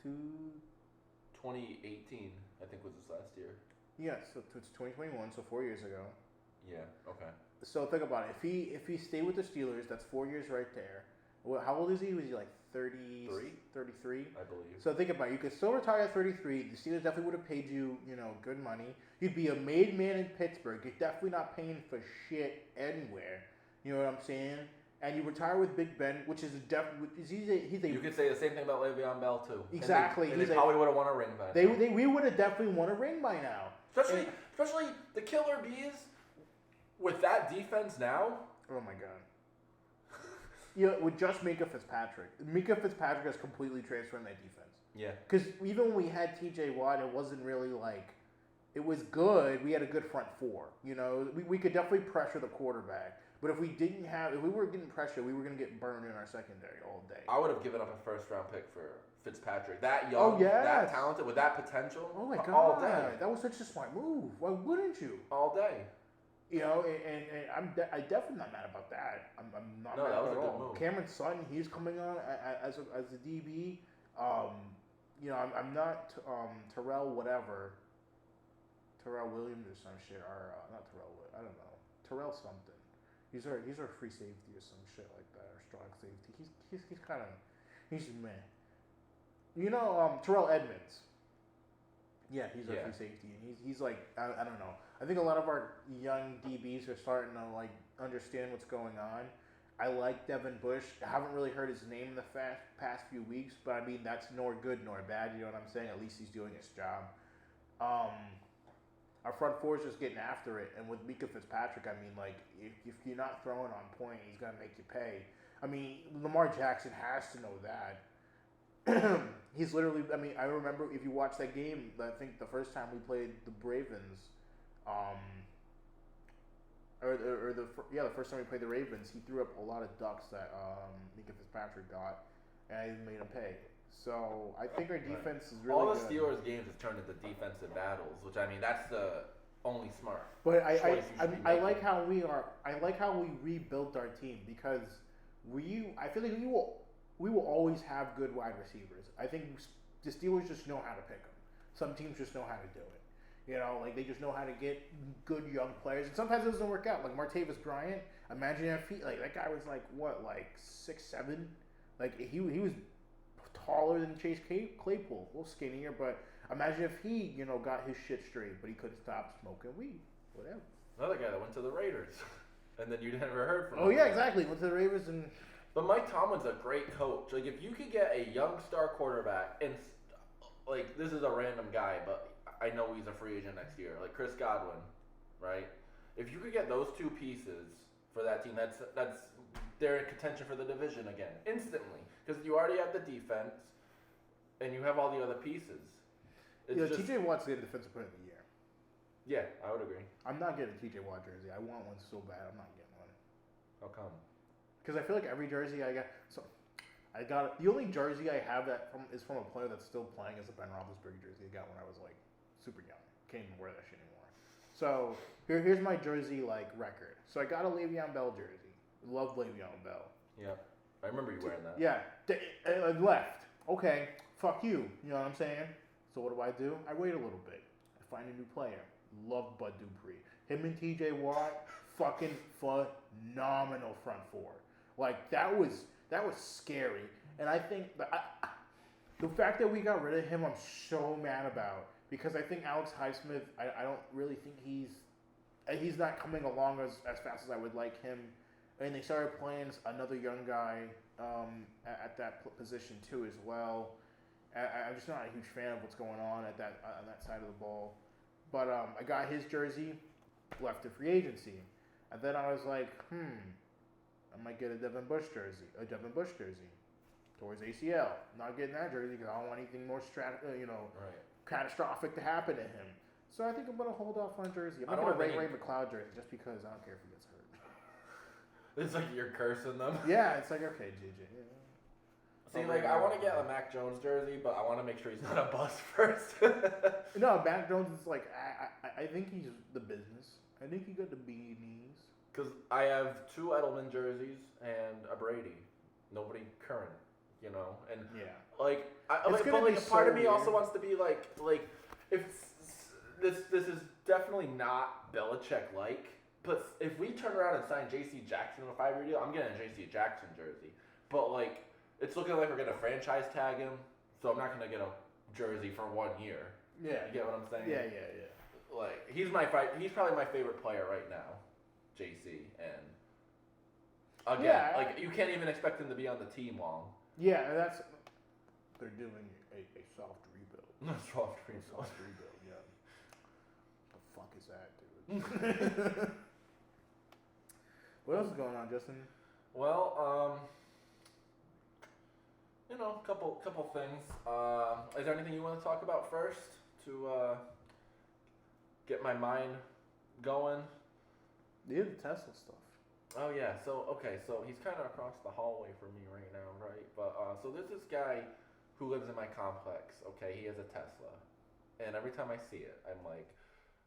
2018, I think, was his last year. Yes, so it's 2021, so 4 years ago. Yeah. Okay. So think about it. If he stayed with the Steelers, that's 4 years right there. Well, how old is he? Was he like 33? I believe. So think about it. You could still retire at 33. The Steelers definitely would have paid you, good money. You'd be a made man in Pittsburgh. You're definitely not paying for shit anywhere. You know what I'm saying? And you retire with Big Ben, which is he's a. You could say the same thing about Le'Veon Bell too. Exactly. And they probably would have won a ring by now. We would have definitely won a ring by now. Especially the Killer Bees with that defense now. Oh my God. With just Minka Fitzpatrick. Minka Fitzpatrick has completely transformed that defense. Yeah. Because even when we had T.J. Watt, it wasn't really like it was good. We had a good front four. We could definitely pressure the quarterback. But if we were getting pressure, we were going to get burned in our secondary all day. I would have given up a first-round pick for Fitzpatrick. That young, that talented, with that potential. Oh my God. All day. That was such a smart move. Why wouldn't you? All day. And I'm definitely not mad about that. I'm not mad that was at a all. good move. Cameron Sutton, he's coming on as a DB. I'm not Terrell whatever. Terrell Williams or some shit, or not Terrell. I don't know. Terrell something. He's our free safety or some shit like that, or strong safety. He's kind of meh. Terrell Edmonds. Yeah, he's our free safety, and he's like I don't know. I think a lot of our young DBs are starting to like understand what's going on. I like Devin Bush. I haven't really heard his name in the past few weeks, but I mean that's nor good nor bad. You know what I'm saying? At least he's doing his job. Our front four is just getting after it, and with Minka Fitzpatrick, I mean, like if you're not throwing on point, he's gonna make you pay. I mean, Lamar Jackson has to know that. He's literally. I mean, I remember if you watch that game, I think the first time we played the Ravens, the first time we played the Ravens, he threw up a lot of ducks that Minka Fitzpatrick got, and he made him pay. So I think our defense is really all the good. Steelers games have turned into defensive battles, which I mean that's the only smart. But I like how we are. I like how we rebuilt our team because I feel like we will always have good wide receivers. I think the Steelers just know how to pick them. Some teams just know how to do it. Like they just know how to get good young players, and sometimes it doesn't work out. Like Martavis Bryant, imagine if that guy was like 6'7", like he was taller than Chase Claypool, a little skinnier, but imagine if he got his shit straight, but he couldn't stop smoking weed, whatever. Another guy that went to the Raiders, and then you never heard from him. Oh yeah, exactly. Went to the Raiders and. But Mike Tomlin's a great coach. Like if you could get a young star quarterback, and like this is a random guy, but I know he's a free agent next year, like Chris Godwin, right? If you could get those two pieces for that team, that's they're in contention for the division again instantly because you already have the defense and you have all the other pieces. TJ Watt's the defensive player of the year. Yeah, I would agree. I'm not getting a TJ Watt jersey. I want one so bad. I'm not getting one. How come? Because I feel like every jersey I got the only jersey I have is from a player that's still playing is a Ben Roethlisberger jersey I got when I was like super young. Can't even wear that shit anymore. So here's my jersey like record. So I got a Le'Veon Bell jersey. Love Le'Veon Bell. Yeah, I remember you wearing that. Yeah, I left. Okay, fuck you. You know what I'm saying? So what do? I wait a little bit. I find a new player. Love Bud Dupree. Him and TJ Watt, fucking phenomenal front four. Like that was scary. And I think the fact that we got rid of him, I'm so mad about because I think Alex Highsmith, I don't really think he's not coming along as fast as I would like him. And they started playing another young guy at that position too as well. I'm just not a huge fan of what's going on at on that side of the ball. But I got his jersey, left to free agency, and then I was like, I might get a Devin Bush jersey, towards ACL. Not getting that jersey because I don't want anything more catastrophic to happen to him. So I think I'm gonna hold off on a jersey. I'm gonna get a Ray McLeod jersey just because I don't care if he gets hurt. It's like you're cursing them. Yeah, it's like okay, JJ. Yeah. See, I want to get a Mac Jones jersey, but I want to make sure he's not a bust first. No, Mac Jones is like, I think he's the business. I think he got the beanies. Because I have 2 Edelman jerseys and a Brady. Nobody current, and yeah, part of me also wants to be like if this is definitely not Belichick-like, but if we turn around and sign J.C. Jackson in a 5-year deal, I'm getting a J.C. Jackson jersey. But it's looking like we're going to franchise tag him, so I'm not going to get a jersey for 1 year. Yeah. You get what I'm saying? Yeah. He's probably my favorite player right now, JC. And again, you can't even expect him to be on the team long. Yeah, they're doing a soft rebuild. Soft rebuild, yeah. The fuck is that, dude? What else is going on, Justin? Well, a couple things. Is there anything you want to talk about first to get my mind going? Yeah, the Tesla stuff. Oh yeah. So he's kind of across the hallway from me right now, right? But so there's this guy who lives in my complex. Okay, he has a Tesla, and every time I see it, I'm like,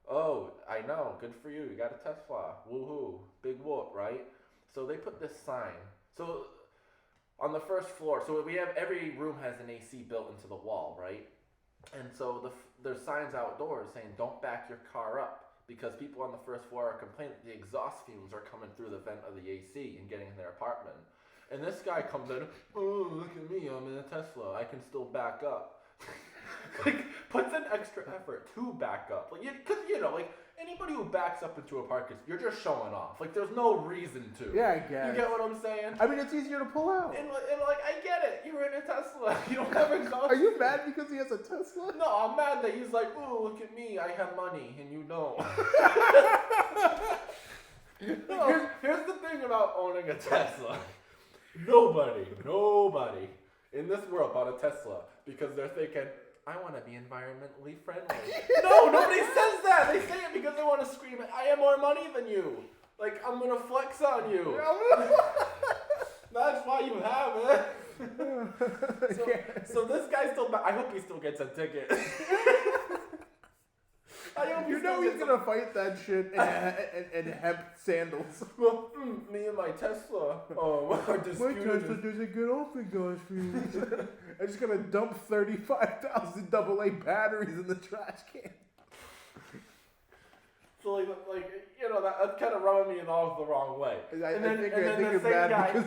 oh, I know, good for you. You got a Tesla. Woohoo, big whoop, right? So they put this sign. So on the first floor, so we have every room has an AC built into the wall, right? And so there's signs outdoors saying don't back your car up because people on the first floor are complaining that the exhaust fumes are coming through the vent of the AC and getting in their apartment. And this guy comes in, oh, look at me, I'm in a Tesla, I can still back up. Puts in extra effort to back up. Because, anybody who backs up into a park, you're just showing off. There's no reason to. Yeah, I guess. You get what I'm saying? I mean, it's easier to pull out. And I get it. You're in a Tesla. You don't have exhaust. Are you mad because he has a Tesla? No, I'm mad that he's like, ooh, look at me, I have money, and you don't. Here's the thing about owning a Tesla. Nobody in this world bought a Tesla because they're thinking, I want to be environmentally friendly. No, nobody says that. They say it because they want to scream, I have more money than you. I'm going to flex on you. That's why you have it. So this guy I hope he still gets a ticket. I hope he's going to fight that shit in hemp sandals. Well, me and my Tesla are disputed. My Tesla doesn't get off exhaust fumes. I'm just going to dump 35,000 AA batteries in the trash can. So that's kind of rubbing me off the wrong way. I think you're mad because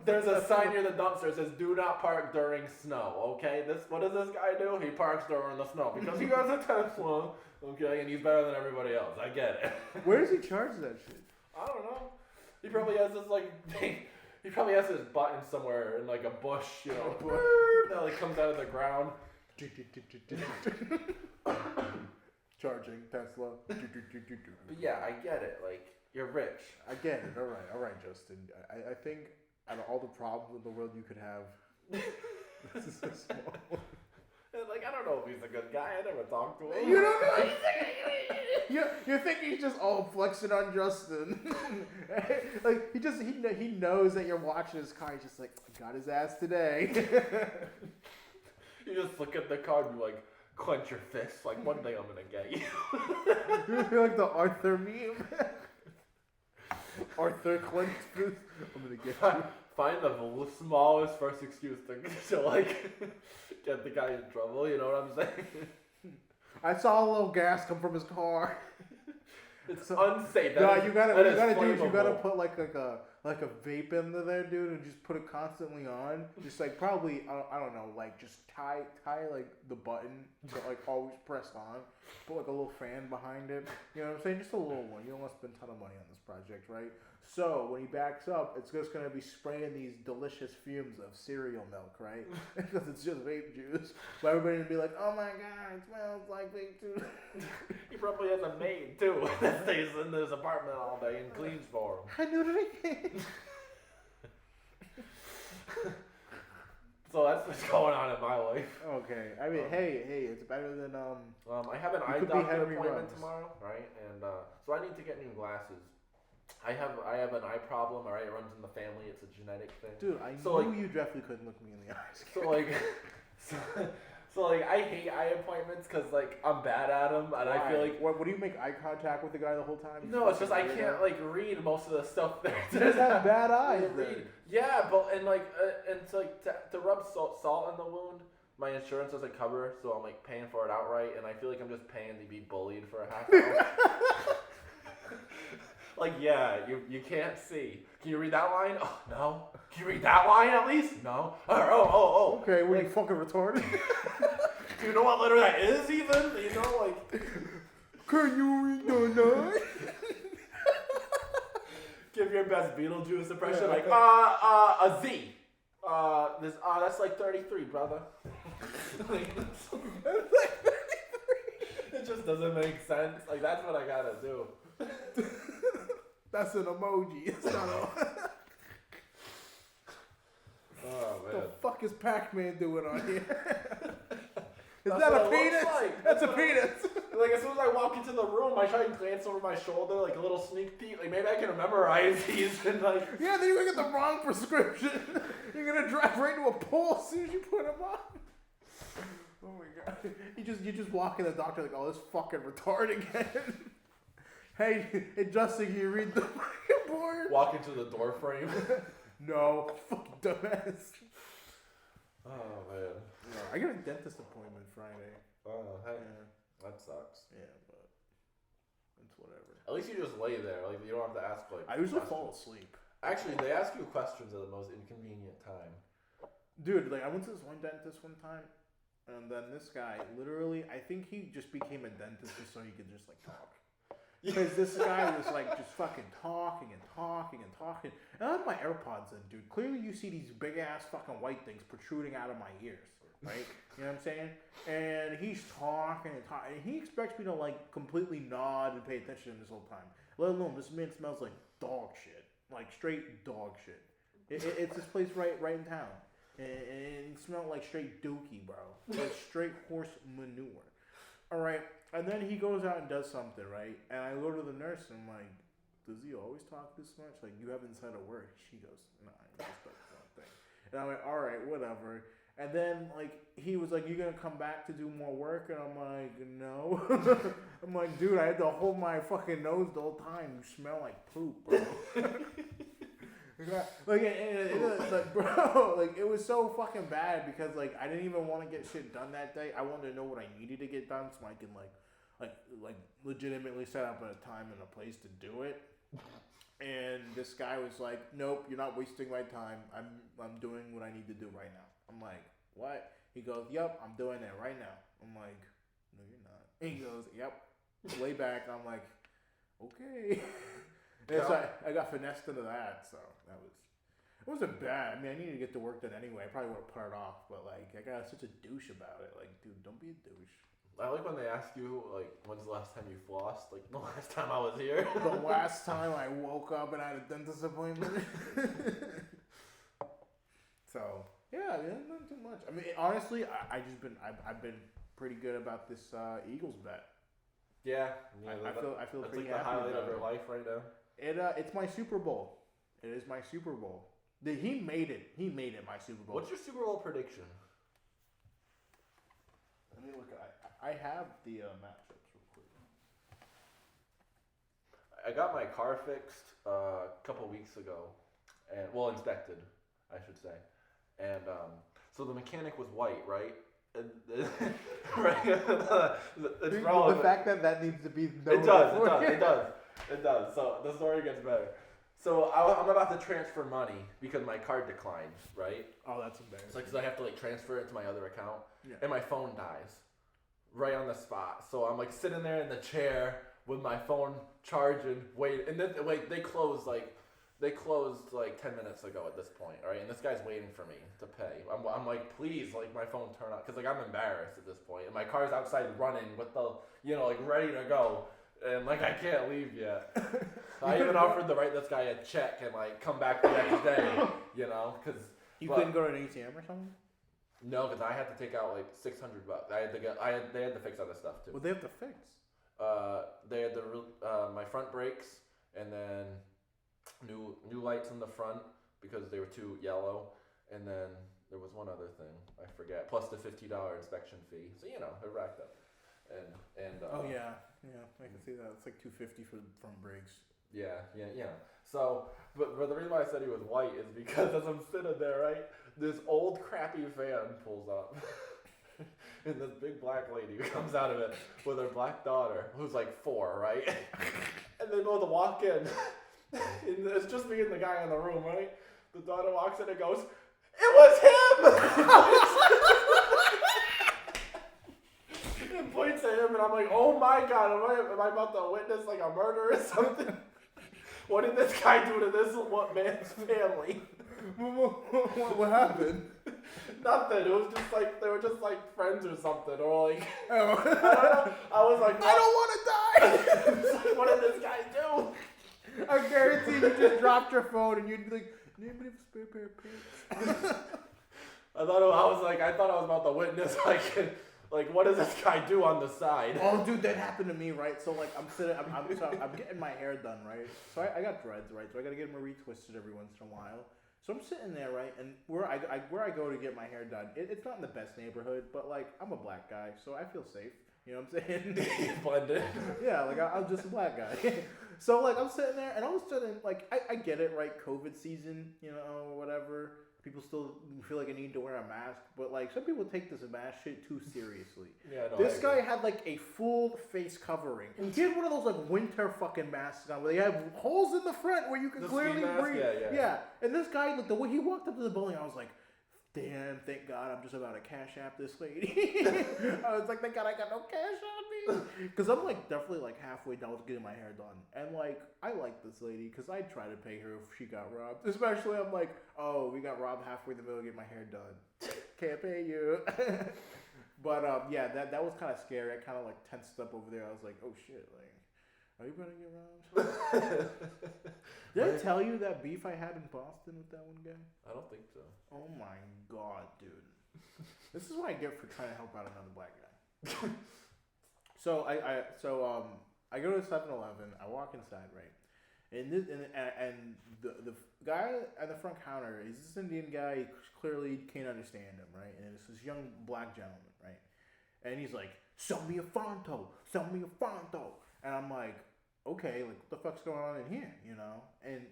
there's a sign near the dumpster that says "Do not park during snow." Okay, what does this guy do? He parks during the snow because he has a Tesla. Okay, and he's better than everybody else. I get it. Where does he charge that shit? I don't know. He probably has this he probably has his button somewhere in a bush, that comes out of the ground. Charging Tesla. But yeah, I get it. You're rich. I get it. All right, Justin. I think out of all the problems in the world you could have, this is a small one. And I don't know hope he's a good guy. I never talked to him. You don't know. You think he's just all flexing on Justin. Like, he knows that you're watching his car. He's just like, got his ass today. You just look at the car and you like clench your fists. Like, one day I'm going to get you. You feel like the Arthur meme. Arthur clenched fist. I'm going to get you. Find the smallest first excuse to like get the guy in trouble. You know what I'm saying? I saw a little gas come from his car. It's unsafe. No, you gotta put like a vape in there, dude, and just put it constantly on. Just like probably I don't know, like just tie like the button to like always pressed on. Put like a little fan behind it. You know what I'm saying? Just a little one. You don't want to spend a ton of money on this project, right? So when he backs up, it's just gonna be spraying these delicious fumes of cereal milk, right? Because it's just vape juice. So everybody would be like, "Oh my god, it smells like vape juice." He probably has a maid too that stays in his apartment all day and cleans for him. I knew that. So that's what's going on in my life. Okay, I mean, hey, it's better than I have an eye doctor appointment tomorrow, right? And so I need to get new glasses. I have an eye problem, alright? It runs in the family. It's a genetic thing. Dude, I knew you definitely couldn't look me in the eyes. So I hate eye appointments because like I'm bad at them, and Why? I feel like what do you make eye contact with the guy the whole time? No, it's just I can't like read most of the stuff there. You just have bad eyes. Yeah, but and to rub salt in the wound, my insurance doesn't cover, so I'm like paying for it outright, and I feel like I'm just paying to be bullied for a half hour. Like, yeah, you can't see. Can you read that line? Oh, no. Can you read that line at least? No. Oh. Okay, were you fucking retarded? Do you know what letter that is even? You know, like... Can you read the line? Give your best Beetlejuice impression, a Z. That's like 33, brother. It just doesn't make sense. Like, that's what I gotta do. That's an emoji. It's not a... Oh, man. What the fuck is Pac-Man doing on here? Is That's that a what it penis? looks like. That's a penis. Like, as soon as I walk into the room, I try and glance over my shoulder, like a little sneak peek. Like, maybe I can memorize these and, like... Yeah, then you're gonna get the wrong prescription. You're gonna drive right into a pole as soon as you put them on. Oh, my God. You just walk in the doctor like, oh, this fucking retard again. Hey, Justin, can you read the fucking board? Walk into the door frame. No, fucking dumbass. Oh, man. No, I got a dentist appointment Friday. Oh, hey. Yeah. That sucks. Yeah, but it's whatever. At least you just lay there. Like, you don't have to ask, like... I usually fall asleep. Actually, they ask you questions at the most inconvenient time. Dude, like, I went to this one dentist one time, and then this guy, literally, I think he just became a dentist just so he could just, like, talk. Because this guy was like just fucking talking. And I had my AirPods in, dude. Clearly you see these big ass fucking white things protruding out of my ears, right? You know what I'm saying? And he's talking. And he expects me to like completely nod and pay attention to him this whole time. Let alone this man smells like dog shit. Like straight dog shit. It's this place right in town. And it smelled like straight dookie, bro. Like straight horse manure. Alright. And then he goes out and does something, right? And I go to the nurse and I'm like, does he always talk this much? Like, you haven't said a word. She goes, nah, he just does something. And I'm like, all right, whatever. And then, like, he was like, you going to come back to do more work? And I'm like, no. I'm like, dude, I had to hold my fucking nose the whole time. You smell like poop, bro. Like, bro, like, it was so fucking bad because, like, I didn't even want to get shit done that day. I wanted to know what I needed to get done so I can, like legitimately set up a time and a place to do it. And this guy was like, nope, you're not wasting my time. I'm doing what I need to do right now. I'm like, what? He goes, yep, I'm doing it right now. I'm like, no, you're not. And he goes, yep, lay back. I'm like, okay. And so I got finessed into that, so it wasn't bad. I mean, I needed to get the work done anyway. I probably would have put it off, but like, I got such a douche about it. Like, dude, don't be a douche. I like when they ask you, like, when's the last time you flossed? Like, the last time I was here. The last time I woke up and I had a dentist appointment. So, yeah, not too much. I mean, honestly, I've been pretty good about this Eagles bet. Yeah, I feel pretty like happy the highlight about of your life right now. It's my Super Bowl. It is my Super Bowl. He made it. He made it my Super Bowl. What's your Super Bowl prediction? Let me look. I have the matchups real quick. I got my car fixed a couple weeks ago, and inspected, I should say, and so the mechanic was white, right? Right. The fact that needs to be known. It does. So the story gets better. So I'm about to transfer money because my card declined, right? Oh, that's embarrassing. So because I have to transfer it to my other account, yeah. And my phone dies, right on the spot. So I'm sitting there in the chair with my phone charging, wait, and then they closed 10 minutes ago at this point, all right? And this guy's waiting for me to pay. I'm like, please, my phone turn on, because I'm embarrassed at this point, and my car's outside running with the ready to go. And I can't leave yet. I even offered to write this guy a check and come back the next day, because you couldn't go to an ATM or something. No, because I had to take out $600. They had to fix other stuff too. What they have to fix? They had my front brakes and then new lights in the front because they were too yellow, and then there was one other thing I forget. Plus the $50 inspection fee. So it racked up. And oh yeah, I can see that. It's $250 for front brakes. Yeah. So, but the reason why I said he was white is because as I'm sitting there, right, this old crappy van pulls up, and this big black lady comes out of it with her black daughter, who's 4, right, and they both walk in, and it's just me and the guy in the room, right. The daughter walks in and goes, "It was him." And points at him, and I'm like, "Oh my God, am I about to witness a murder or something? What did this guy do to this man's family?" What happened? Nothing. It was just they were just friends or something, or oh. I don't know. I was like, I don't want to die. What did this guy do? I guarantee you just dropped your phone and you'd be like, "Anybody have a spare pair of pants?" I thought I was about to witness what does this guy do on the side? Oh, dude, that happened to me, right? So I'm getting my hair done, right? So I got dreads, right? So I got to get them retwisted every once in a while. So I'm sitting there, right? And where I go to get my hair done, it's not in the best neighborhood, but I'm a black guy, so I feel safe. You know what I'm saying? Blended. Yeah, I'm just a black guy. So I'm sitting there, and all of a sudden, I get it, right? COVID season, or whatever. People still feel like I need to wear a mask, but some people take this mask shit too seriously. Yeah, no, this guy had a full face covering. He had one of those winter fucking masks on where they have holes in the front where you can clearly breathe. Yeah. And this guy, the way he walked up to the building, I was like, damn, thank God I'm just about to cash app this lady. I was like, thank God I got no cash on me. Because I'm definitely halfway done with getting my hair done. And I like this lady because I'd try to pay her if she got robbed. Especially I'm like, oh, we got robbed halfway in the middle to get my hair done. Can't pay you. But yeah, that was kind of scary. I kind of tensed up over there. I was like, oh shit, are you about to get robbed? Did I tell you that beef I had in Boston with that one guy? I don't think so. Oh my God, dude. This is what I get for trying to help out another black guy. So I go to 7-Eleven. I walk inside, right? And the guy at the front counter is this Indian guy. He clearly can't understand him, right? And it's this young black gentleman, right? And he's like, "Sell me a Fronto. Sell me a Fronto." And I'm like, okay, what the fuck's going on in here, And,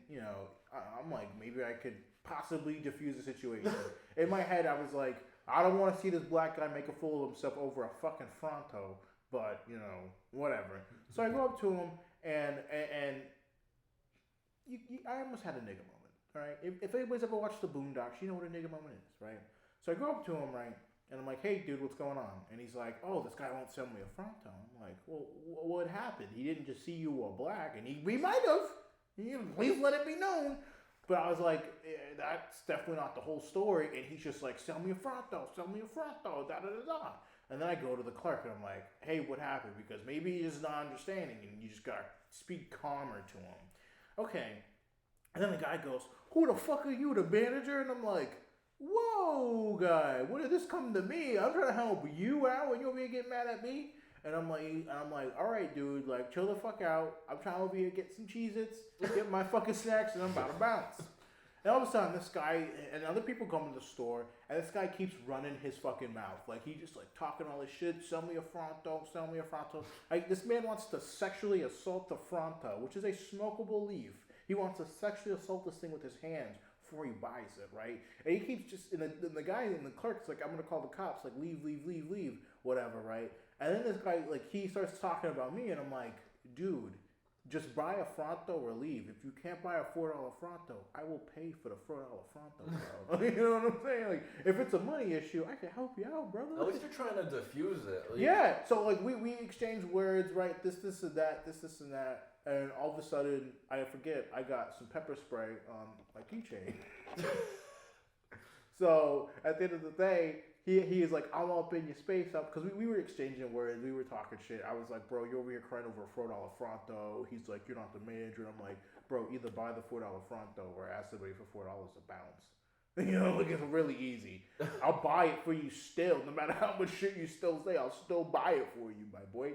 I'm like, maybe I could possibly diffuse the situation. In my head, I was like, I don't want to see this black guy make a fool of himself over a fucking Fronto, but, whatever. So I go up to him, and I almost had a nigga moment, all right? If anybody's ever watched the Boondocks, you know what a nigga moment is, right? So I go up to him, right? And I'm like, "Hey, dude, what's going on?" And he's like, "Oh, this guy won't sell me a Fronto." I'm like, "Well, what happened? He didn't just see you were black, and he might have. Please let it be known." But I was like, that's definitely not the whole story. And he's just like, "Sell me a Fronto, sell me a Fronto, da-da-da-da." And then I go to the clerk, and I'm like, "Hey, what happened?" Because maybe he's not understanding, and you just got to speak calmer to him. Okay. And then the guy goes, "Who the fuck are you, the manager?" And I'm like, whoa, guy, what did this come to me? I'm trying to help you out and you're over here getting mad at me? And I'm like, all right, dude, like, chill the fuck out. I'm trying over here to get some Cheez-Its, get my fucking snacks, and I'm about to bounce. And all of a sudden, this guy and other people come to the store, and this guy keeps running his fucking mouth. Like, he just, like, talking all this shit. Sell me a Fronto, sell me a Fronto. Like, this man wants to sexually assault the Fronto, which is a smokable leaf. He wants to sexually assault this thing with his hands before he buys it, right? And he keeps just, and the guy in the clerk's like, I'm going to call the cops, like, leave, whatever, right? And then this guy, like, he starts talking about me, and I'm like, dude, just buy a Fronto or leave. If you can't buy a $4 Fronto, I will pay for the $4 Fronto, bro. You know what I'm saying? Like, if it's a money issue, I can help you out, brother. At least you're trying to diffuse it. Like, yeah, so, like, we exchange words, right? This and that, this and that. And all of a sudden, I forget, I got some pepper spray on my keychain. So, at the end of the day, he is like, I'm up in your space up, because we were exchanging words, we were talking shit. I was like, bro, you're over here crying over a $4 Fronto. He's like, you're not the manager. And I'm like, bro, either buy the $4 Fronto or ask somebody for $4 a bounce. You know, like, it's really easy. I'll buy it for you still, no matter how much shit you still say, I'll still buy it for you, my boy.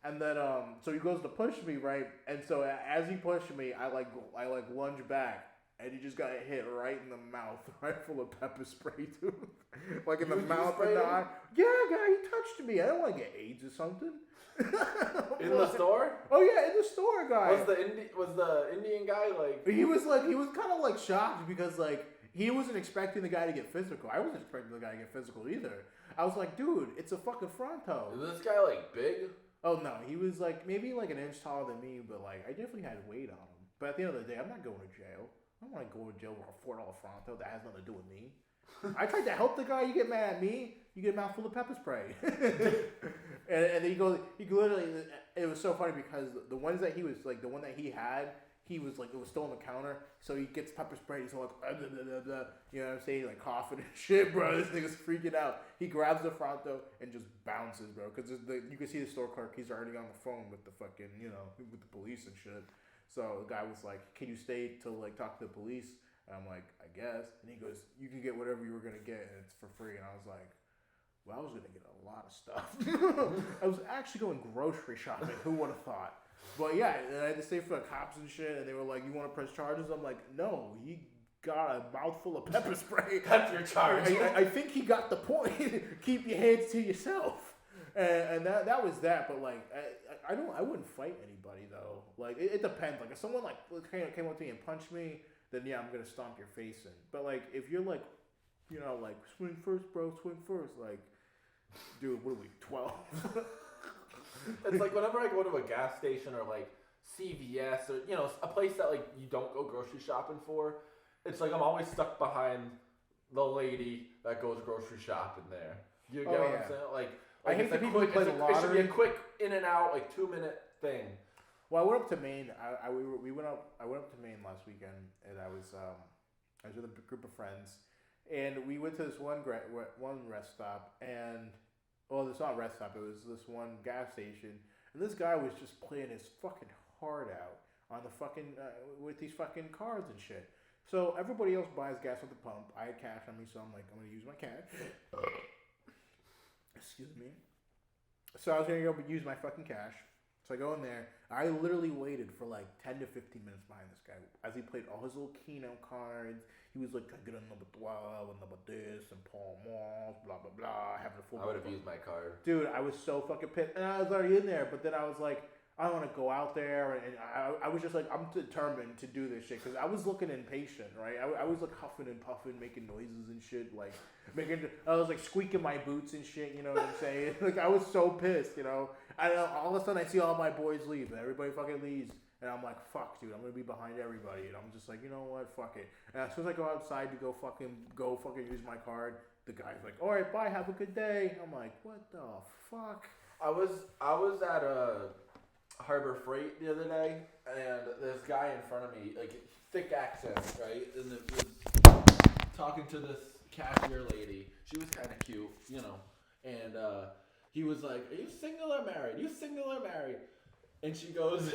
And then, so he goes to push me, right? And so as he pushed me, I lunge back. And he just got hit right in the mouth, right full of pepper spray, dude. Like in the mouth and the eye. Yeah, guy, he touched me. I don't want to get AIDS or something. In the store? Oh yeah, in the store, guy. Was the Indian guy like? He was kind of like shocked because like he wasn't expecting the guy to get physical. I wasn't expecting the guy to get physical either. I was like, dude, it's a fucking Fronto. Is this guy like big? Oh no, he was like maybe like an inch taller than me, but like I definitely had weight on him. But at the end of the day, I'm not going to jail. I don't want to go to jail for a $4 Fronto that has nothing to do with me. I tried to help the guy. You get mad at me. You get a mouthful of pepper spray. and he literally, it was so funny because the ones that he was like, the one that he had, he was like, it was still on the counter. So he gets pepper spray. He's all like, blah, blah, blah, blah. You know what I'm saying? Like coughing and shit, bro. This nigga's freaking out. He grabs the Fronto and just bounces, bro. Because you can see the store clerk. He's already on the phone with the fucking, you know, with the police and shit. So the guy was like, can you stay to like talk to the police? And I'm like, I guess. And he goes, you can get whatever you were going to get and it's for free. And I was like, well, I was going to get a lot of stuff. I was actually going grocery shopping. Who would have thought? But yeah, and I had to stay for the cops and shit. And they were like, you want to press charges? I'm like, no, he got a mouthful of pepper spray. That's your charge. I think he got the point. Keep your hands to yourself. And that was that, but like I wouldn't fight anybody though. Like it depends. Like if someone like came up to me and punched me, then yeah, I'm gonna stomp your face in. But like if you're like, you know, like swing first, bro, swing first. Like, dude, what are we, 12? It's like whenever I go to a gas station or like CVS or you know a place that like you don't go grocery shopping for, it's like I'm always stuck behind the lady that goes grocery shopping there. You get what I'm saying? Like I hate the people who play the lottery. It should be a quick in and out, like 2-minute thing. Well, I went up to Maine. I went up to Maine last weekend, and I was with a group of friends, and we went to this one rest stop, and it's not a rest stop. It was this one gas station, and this guy was just playing his fucking heart out on the fucking with these fucking cards and shit. So everybody else buys gas at the pump. I had cash on me, so I'm like, I'm gonna use my cash. Excuse me. So I was going to go use my fucking cash. So I go in there. I literally waited for like 10 to 15 minutes behind this guy as he played all his little Keno cards. He was like, I get a number 12 and number this and Paul Moss, blah, blah, blah. Having a full. I would have used my card. Dude, I was so fucking pissed. And I was already in there, but then I was like, I don't want to go out there. And I was just like, I'm determined to do this shit. Because I was looking impatient, right? I was like huffing and puffing, making noises and shit. Like, I was like squeaking my boots and shit, you know what I'm saying? Like, I was so pissed, you know? I don't know, all of a sudden I see all my boys leave. And everybody fucking leaves. And I'm like, fuck, dude, I'm going to be behind everybody. And I'm just like, you know what? Fuck it. And as soon as I go outside to go fucking use my card, the guy's like, all right, bye, have a good day. I'm like, what the fuck? I was at a Harbor Freight the other day, and this guy in front of me, like, thick accent, right? And it was talking to this cashier lady. She was kind of cute, you know. And he was like, are you single or married? You single or married? And she goes,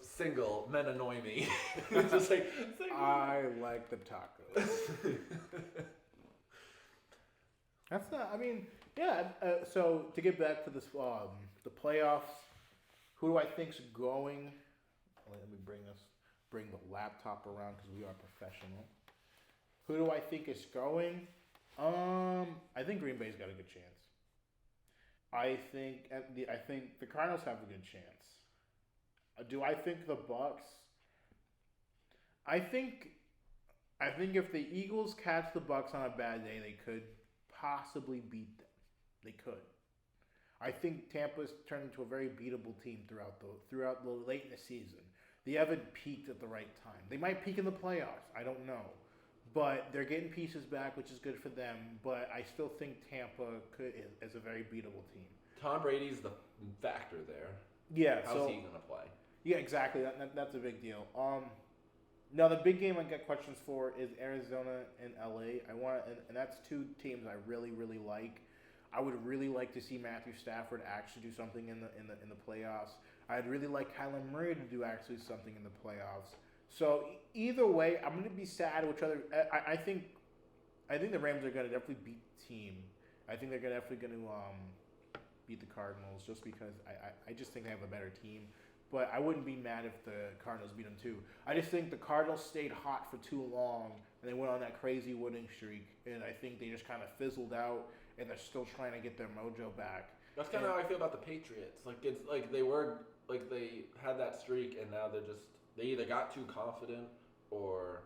single, men annoy me. It's just like, single. I like the tacos. That's not. I mean, yeah. So to get back to this, the playoffs. Who do I think's going? Let me bring the laptop around because we are professional. Who do I think is going? I think Green Bay's got a good chance. I think the Cardinals have a good chance. Do I think the Bucks? I think if the Eagles catch the Bucks on a bad day, they could possibly beat them. They could. I think Tampa's turned into a very beatable team throughout the late in the season. They haven't peaked at the right time. They might peak in the playoffs. I don't know. But they're getting pieces back, which is good for them. But I still think Tampa is a very beatable team. Tom Brady's the factor there. Yeah. How's he going to play? Yeah, exactly. That's a big deal. Now the big game I got questions for is Arizona and LA. And that's two teams I really, really like. I would really like to see Matthew Stafford actually do something in the playoffs. I'd really like Kyler Murray to do actually something in the playoffs. So either way, I'm going to be sad which other. I think the Rams are going to definitely beat the team. I think they're definitely going to beat the Cardinals just because I just think they have a better team. But I wouldn't be mad if the Cardinals beat them too. I just think the Cardinals stayed hot for too long and they went on that crazy winning streak. And I think they just kind of fizzled out and they're still trying to get their mojo back. That's kind of how I feel about the Patriots. Like it's like they had that streak and now they either got too confident or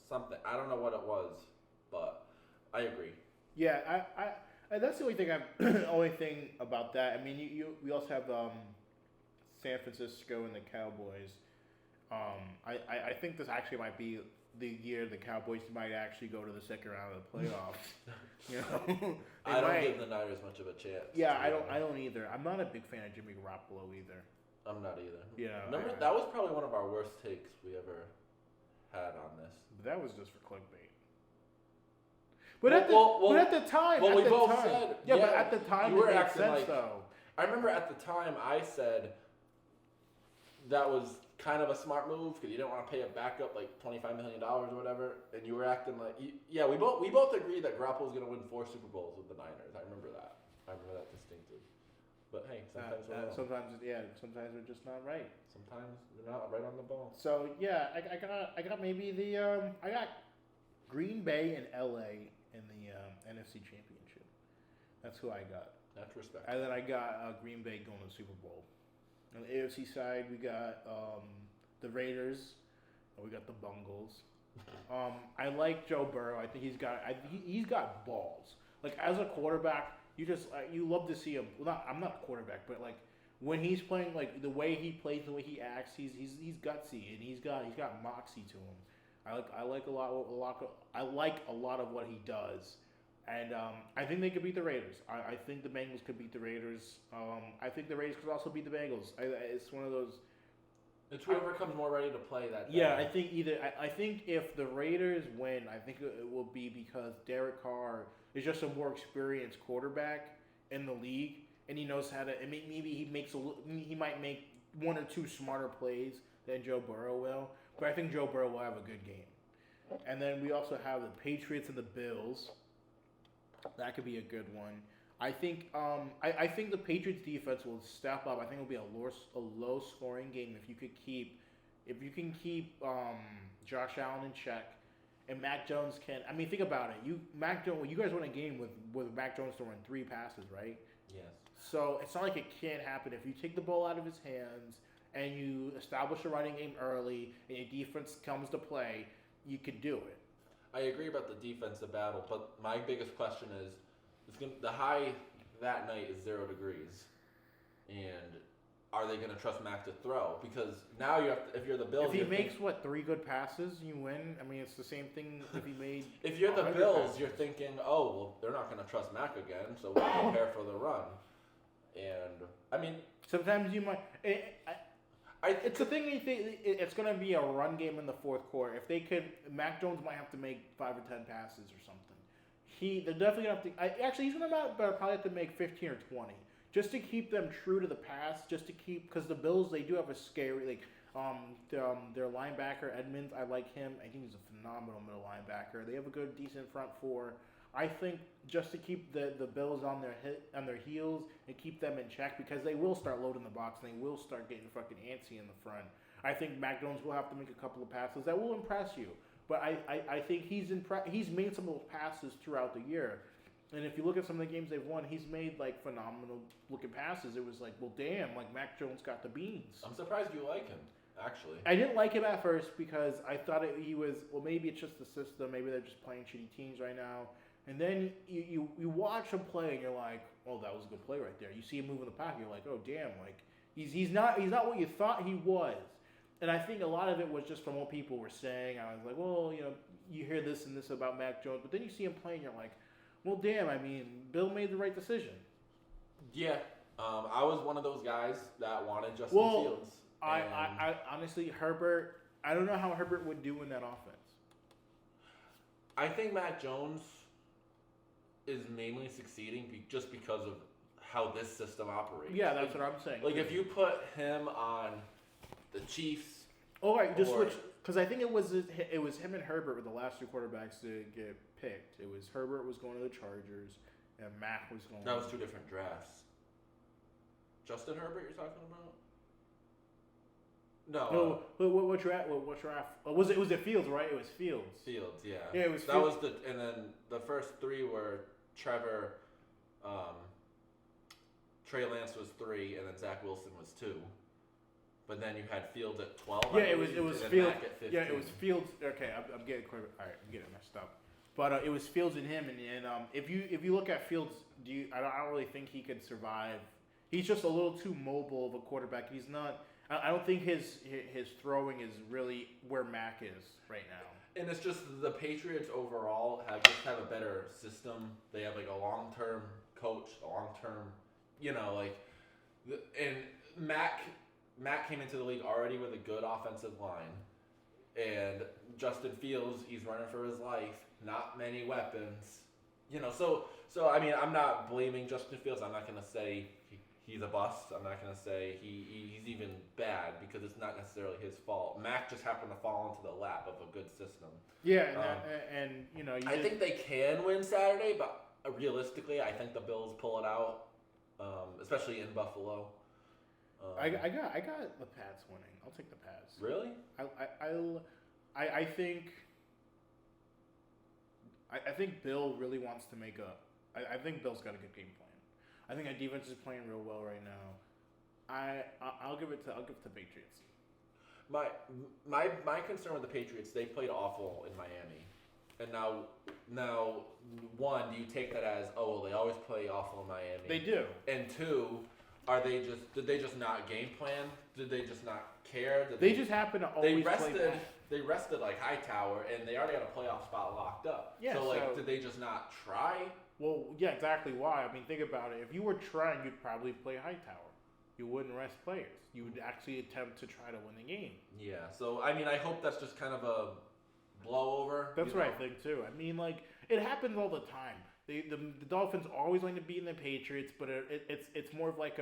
something. I don't know what it was, but I agree. Yeah, I that's the only thing about that. I mean, we also have San Francisco and the Cowboys. I think this actually might be the year the Cowboys might actually go to the second round of the playoffs. You know, I don't give the Niners much of a chance. Yeah, I don't either. I'm not a big fan of Jimmy Garoppolo either. I'm not either. Yeah, remember that was probably one of our worst takes we ever had on this. But that was just for clickbait. But at the time, well, at we the both time, said, yeah, but at the time, you were it made acting sense like, though. I remember at the time I said that was kind of a smart move because you didn't want to pay a backup like $25 million or whatever, and you were acting like, yeah, we both agreed that Garoppolo was going to win 4 Super Bowls with the Niners. I remember that distinctly. But hey, sometimes we're wrong. Sometimes we're just not right. Sometimes we're not right on the ball. So yeah, I got maybe I got Green Bay and LA in the NFC Championship. That's who I got. That's respect. And then I got Green Bay going to the Super Bowl. On the AFC side, we got the Raiders, and we got the Bungles. I like Joe Burrow. I think he's got balls. Like as a quarterback, you love to see him. Well, I'm not a quarterback, but like when he's playing, like the way he plays, the way he acts, he's gutsy and he's got moxie to him. I like a lot of what he does. And I think they could beat the Raiders. I think the Bengals could beat the Raiders. I think the Raiders could also beat the Bengals. It's one of those. It's whoever comes more ready to play that day. Yeah, I think if the Raiders win, I think it will be because Derek Carr is just a more experienced quarterback in the league, and he knows how to. I mean, maybe he might make 1 or 2 smarter plays than Joe Burrow will, but I think Joe Burrow will have a good game. And then we also have the Patriots and the Bills. That could be a good one. I think the Patriots defense will step up. I think it'll be a low scoring game if you can keep Josh Allen in check, and Mac Jones can. I mean, think about it. You guys won a game with Mac Jones throwing 3 passes, right? Yes. So it's not like it can't happen if you take the ball out of his hands and you establish a running game early and your defense comes to play. You can do it. I agree about the defensive battle, but my biggest question is, the high that night is 0 degrees, and are they going to trust Mac to throw? Because now you have to, if you're the Bills, if he makes 3 good passes, you win. I mean, it's the same thing if he made. If you're the Bills, passes. You're thinking, oh well, they're not going to trust Mac again, so we'll prepare for the run. And I mean, sometimes you might. It's the thing. It's going to be a run game in the fourth quarter. If they could, Mac Jones might have to make 5 or 10 passes or something. They're definitely going to have to. Actually, he's going to probably have to make 15 or 20 just to keep them true to the pass. Just to keep, because the Bills, they do have a Their linebacker Edmonds, I like him. I think he's a phenomenal middle linebacker. They have a good, decent front four. I think just to keep the Bills on their heels and keep them in check, because they will start loading the box and they will start getting fucking antsy in the front. I think Mac Jones will have to make a couple of passes that will impress you. But I think he's made some of those passes throughout the year. And if you look at some of the games they've won, he's made like phenomenal looking passes. It was like, well, damn, like Mac Jones got the beans. I'm surprised you like him, actually. I didn't like him at first because I thought he was, well, maybe it's just the system. Maybe they're just playing shitty teams right now. And then you watch him play and you're like, oh, that was a good play right there. You see him moving the pocket, you're like, oh, damn, like he's not what you thought he was. And I think a lot of it was just from what people were saying. I was like, well, you hear this and this about Mac Jones, but then you see him play and you're like, well, damn, I mean, Bill made the right decision. Yeah. I was one of those guys that wanted Justin Fields. I honestly, Herbert, I don't know how Herbert would do in that offense. I think Mac Jones is mainly succeeding just because of how this system operates. Yeah, that's what I'm saying. Like, if you put him on the Chiefs... Oh, right, just switch... Because I think it was him and Herbert were the last two quarterbacks to get picked. It was Herbert was going to the Chargers, and Mac was going... That was two different drafts. Justin Herbert you're talking about? No. No, what draft? Was it Fields, right? It was Fields. Fields, yeah. Yeah, it was That Fields. was and then the first three were Trevor, Trey Lance was 3, and then Zach Wilson was 2. But then you had Fields at 12. Yeah, it was Fields. Mac at 15. Yeah, it was Fields. Okay, I'm getting clear. All right, I'm getting messed up. But it was Fields and him, and if you look at Fields, I don't really think he could survive. He's just a little too mobile of a quarterback. He's not. I don't think his throwing is really where Mac is right now. And it's just the Patriots overall have a better system. They have like a long-term coach, a long-term, and Mac came into the league already with a good offensive line, and Justin Fields, he's running for his life. Not many weapons, So I mean, I'm not blaming Justin Fields. I'm not gonna say he's a bust. I'm not gonna say he's even bad because it's not necessarily his fault. Mac just happened to fall into the lap of a good system. Yeah, I think they can win Saturday, but realistically, I think the Bills pull it out, especially in Buffalo. I got the Pats winning. I'll take the Pats. Really? I think Bill really wants to make a. I think Bill's got a good game plan. I think our defense is playing real well right now. I'll give it to Patriots. My concern with the Patriots, they played awful in Miami, and now one, do you take that as they always play awful in Miami? They do. And two, did they just not game plan? Did they just not care? They just happen to always play bad. They rested like Hightower, and they already had a playoff spot locked up. Yeah, so did they just not try? Well, yeah, exactly why. I mean, think about it. If you were trying, you'd probably play Hightower. You wouldn't rest players. You would actually attempt to try to win the game. Yeah, so, I mean, I hope that's just kind of a blowover. That's what I think, too. I mean, like, it happens all the time. The Dolphins always like to beat the Patriots, but it's more of like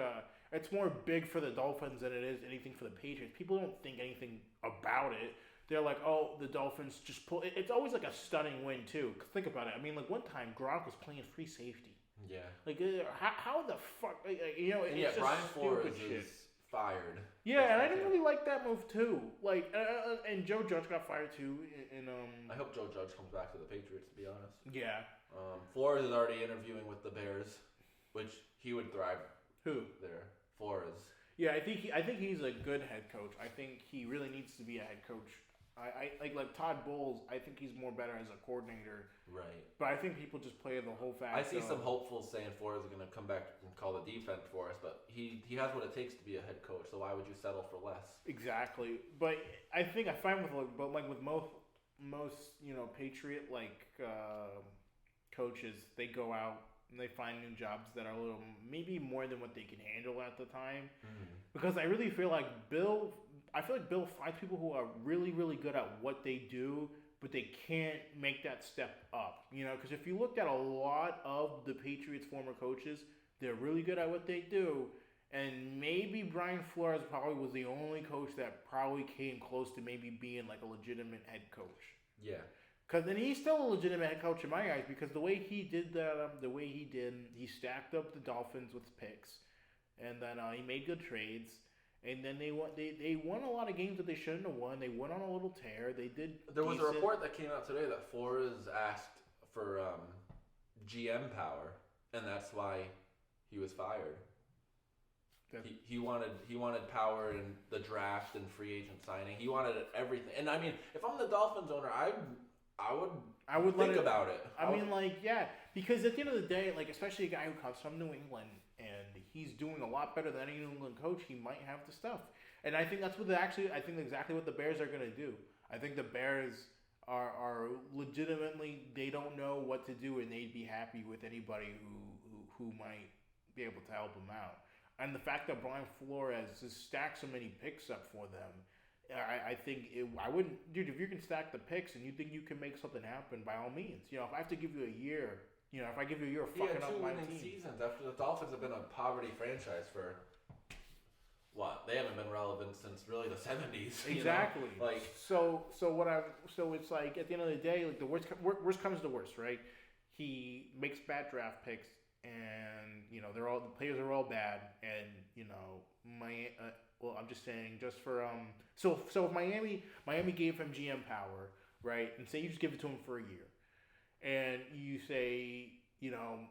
it's more big for the Dolphins than it is anything for the Patriots. People don't think anything about it. They're like, oh, the Dolphins just pull. It's always like a stunning win, too. Cause think about it. I mean, like, one time, Gronk was playing free safety. Yeah. Like, how the fuck? It's just Brian Flores shit. is fired. Yeah, and I didn't really like that move, too. Like, and Joe Judge got fired, too. I hope Joe Judge comes back to the Patriots, to be honest. Yeah. Flores is already interviewing with the Bears, which he would thrive. Who? There. Flores. Yeah, I think he's a good head coach. I think he really needs to be a head coach. I like Todd Bowles. I think he's more better as a coordinator. Right. But I think people just play the whole fact. I see some hopefuls saying Flores is going to come back and call the defense for us, but he has what it takes to be a head coach. So why would you settle for less? Exactly. But I think I find with most Patriot coaches, they go out and they find new jobs that are a little maybe more than what they can handle at the time. Mm-hmm. Because I really feel like Bill finds people who are really, really good at what they do, but they can't make that step up. Because if you looked at a lot of the Patriots' former coaches, they're really good at what they do, And maybe Brian Flores probably was the only coach that probably came close to maybe being like a legitimate head coach. Yeah. Because then he's still a legitimate head coach in my eyes because the way he did that, he stacked up the Dolphins with picks, and then he made good trades, and then they won a lot of games that they shouldn't have won. They went on a little tear. They did. There was a report that came out today that Flores asked for GM power, and that's why he was fired. He wanted power in the draft and free agent signing. He wanted everything. And I mean, if I'm the Dolphins owner, I would think about it. I mean, like, yeah, because at the end of the day, like, especially a guy who comes from New England and he's doing a lot better than any New England coach, he might have the stuff. And I think that's what I think exactly what the Bears are going to do. I think the Bears are legitimately, they don't know what to do, and they'd be happy with anybody who might be able to help them out. And the fact that Brian Flores has stacked so many picks up for them, I think I wouldn't, dude. If you can stack the picks and you think you can make something happen, by all means. You know, if I have to give you a year, if I give you a year of fucking up my team. 2 winning seasons after the Dolphins have been a poverty franchise for what? They haven't been relevant since really the 70s. Exactly. Like so it's like at the end of the day, like the worst comes to worst, right? He makes bad draft picks. And the players are all bad, and I'm just saying, just for so if Miami gave him GM power, right, and say you just give it to him for a year, and you say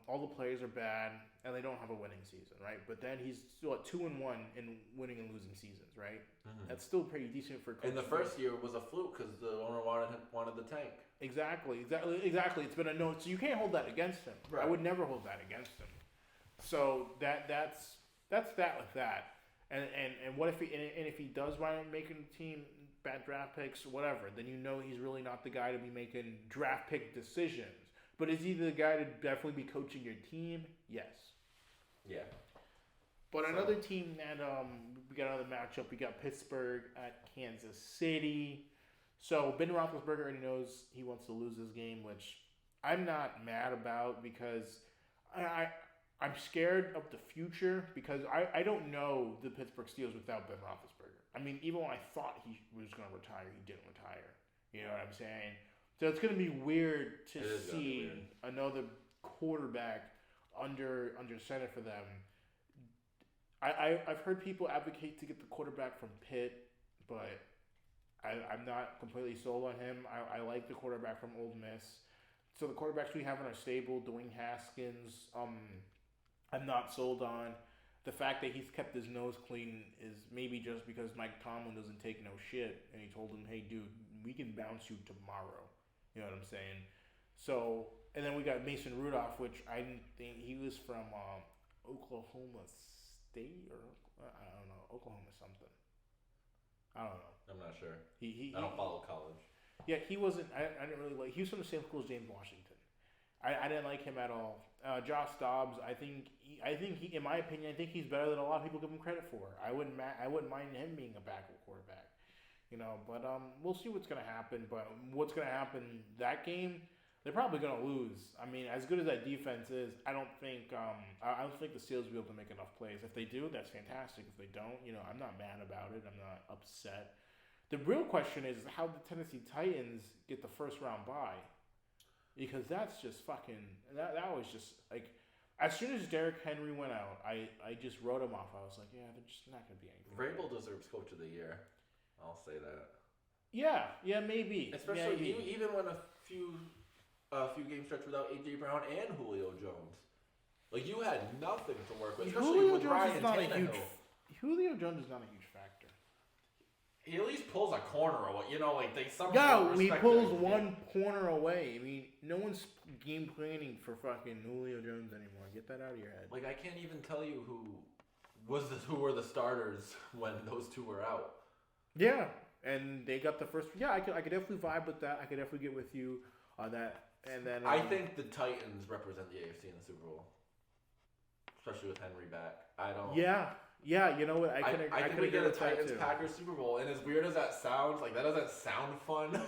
all the players are bad and they don't have a winning season, right? But then he's still at 2-1 in winning and losing seasons, right? Mm-hmm. That's still pretty decent for. And the first year was a fluke because the owner wanted the tank. Exactly. It's been a no, so you can't hold that against him. Right. I would never hold that against him. So that's that with that. And what if he does wind up making the team bad draft picks, whatever? Then he's really not the guy to be making draft pick decisions. But is he the guy to definitely be coaching your team? Yes. Yeah. But another team that we got another matchup. We got Pittsburgh at Kansas City. So Ben Roethlisberger already knows he wants to lose this game, which I'm not mad about because I'm scared of the future because I don't know the Pittsburgh Steelers without Ben Roethlisberger. I mean, even when I thought he was going to retire, he didn't retire. You know what I'm saying? So it's going to be weird to see another quarterback under center for them. I've heard people advocate to get the quarterback from Pitt, but I'm not completely sold on him. I like the quarterback from Ole Miss. So the quarterbacks we have in our stable, Dwayne Haskins, I'm not sold on. The fact that he's kept his nose clean is maybe just because Mike Tomlin doesn't take no shit, and he told him, hey, dude, we can bounce you tomorrow. You know what I'm saying? So, and then we got Mason Rudolph, which I didn't think he was from Oklahoma State or I don't know, Oklahoma something. I don't know. I'm not sure. I don't follow college. Yeah, he wasn't. I didn't really like. He was from the same school as James Washington. I didn't like him at all. Josh Dobbs, I think he, in my opinion, I think he's better than a lot of people give him credit for. I wouldn't mind him being a backup quarterback. But we'll see what's gonna happen. But what's gonna happen that game? They're probably gonna lose. I mean, as good as that defense is, I don't think the Steelers will be able to make enough plays. If they do, that's fantastic. If they don't, I'm not mad about it. I'm not upset. The real question is how the Tennessee Titans get the first round bye, because that's just fucking that was just like as soon as Derrick Henry went out, I just wrote him off. I was like, yeah, they're just not gonna be anything. Vrabel deserves Coach of the Year. I'll say that. Yeah, maybe. Especially even when a few games stretched without A.J. Brown and Julio Jones. Like, you had nothing to work with. Especially with Ryan Tannehill. Julio Jones is not a huge factor. He at least pulls a corner away. They somehow. Yeah, he pulls one corner away. I mean, no one's game planning for fucking Julio Jones anymore. Get that out of your head. Like, I can't even tell you who were the starters when those two were out. Yeah, and they got the first. Yeah, I could definitely vibe with that. I could definitely get with you on that. And then I think the Titans represent the AFC in the Super Bowl, especially with Henry back. I don't. Yeah. You know what? I think we get a Titans Packers Super Bowl, and as weird as that sounds, like that doesn't sound fun.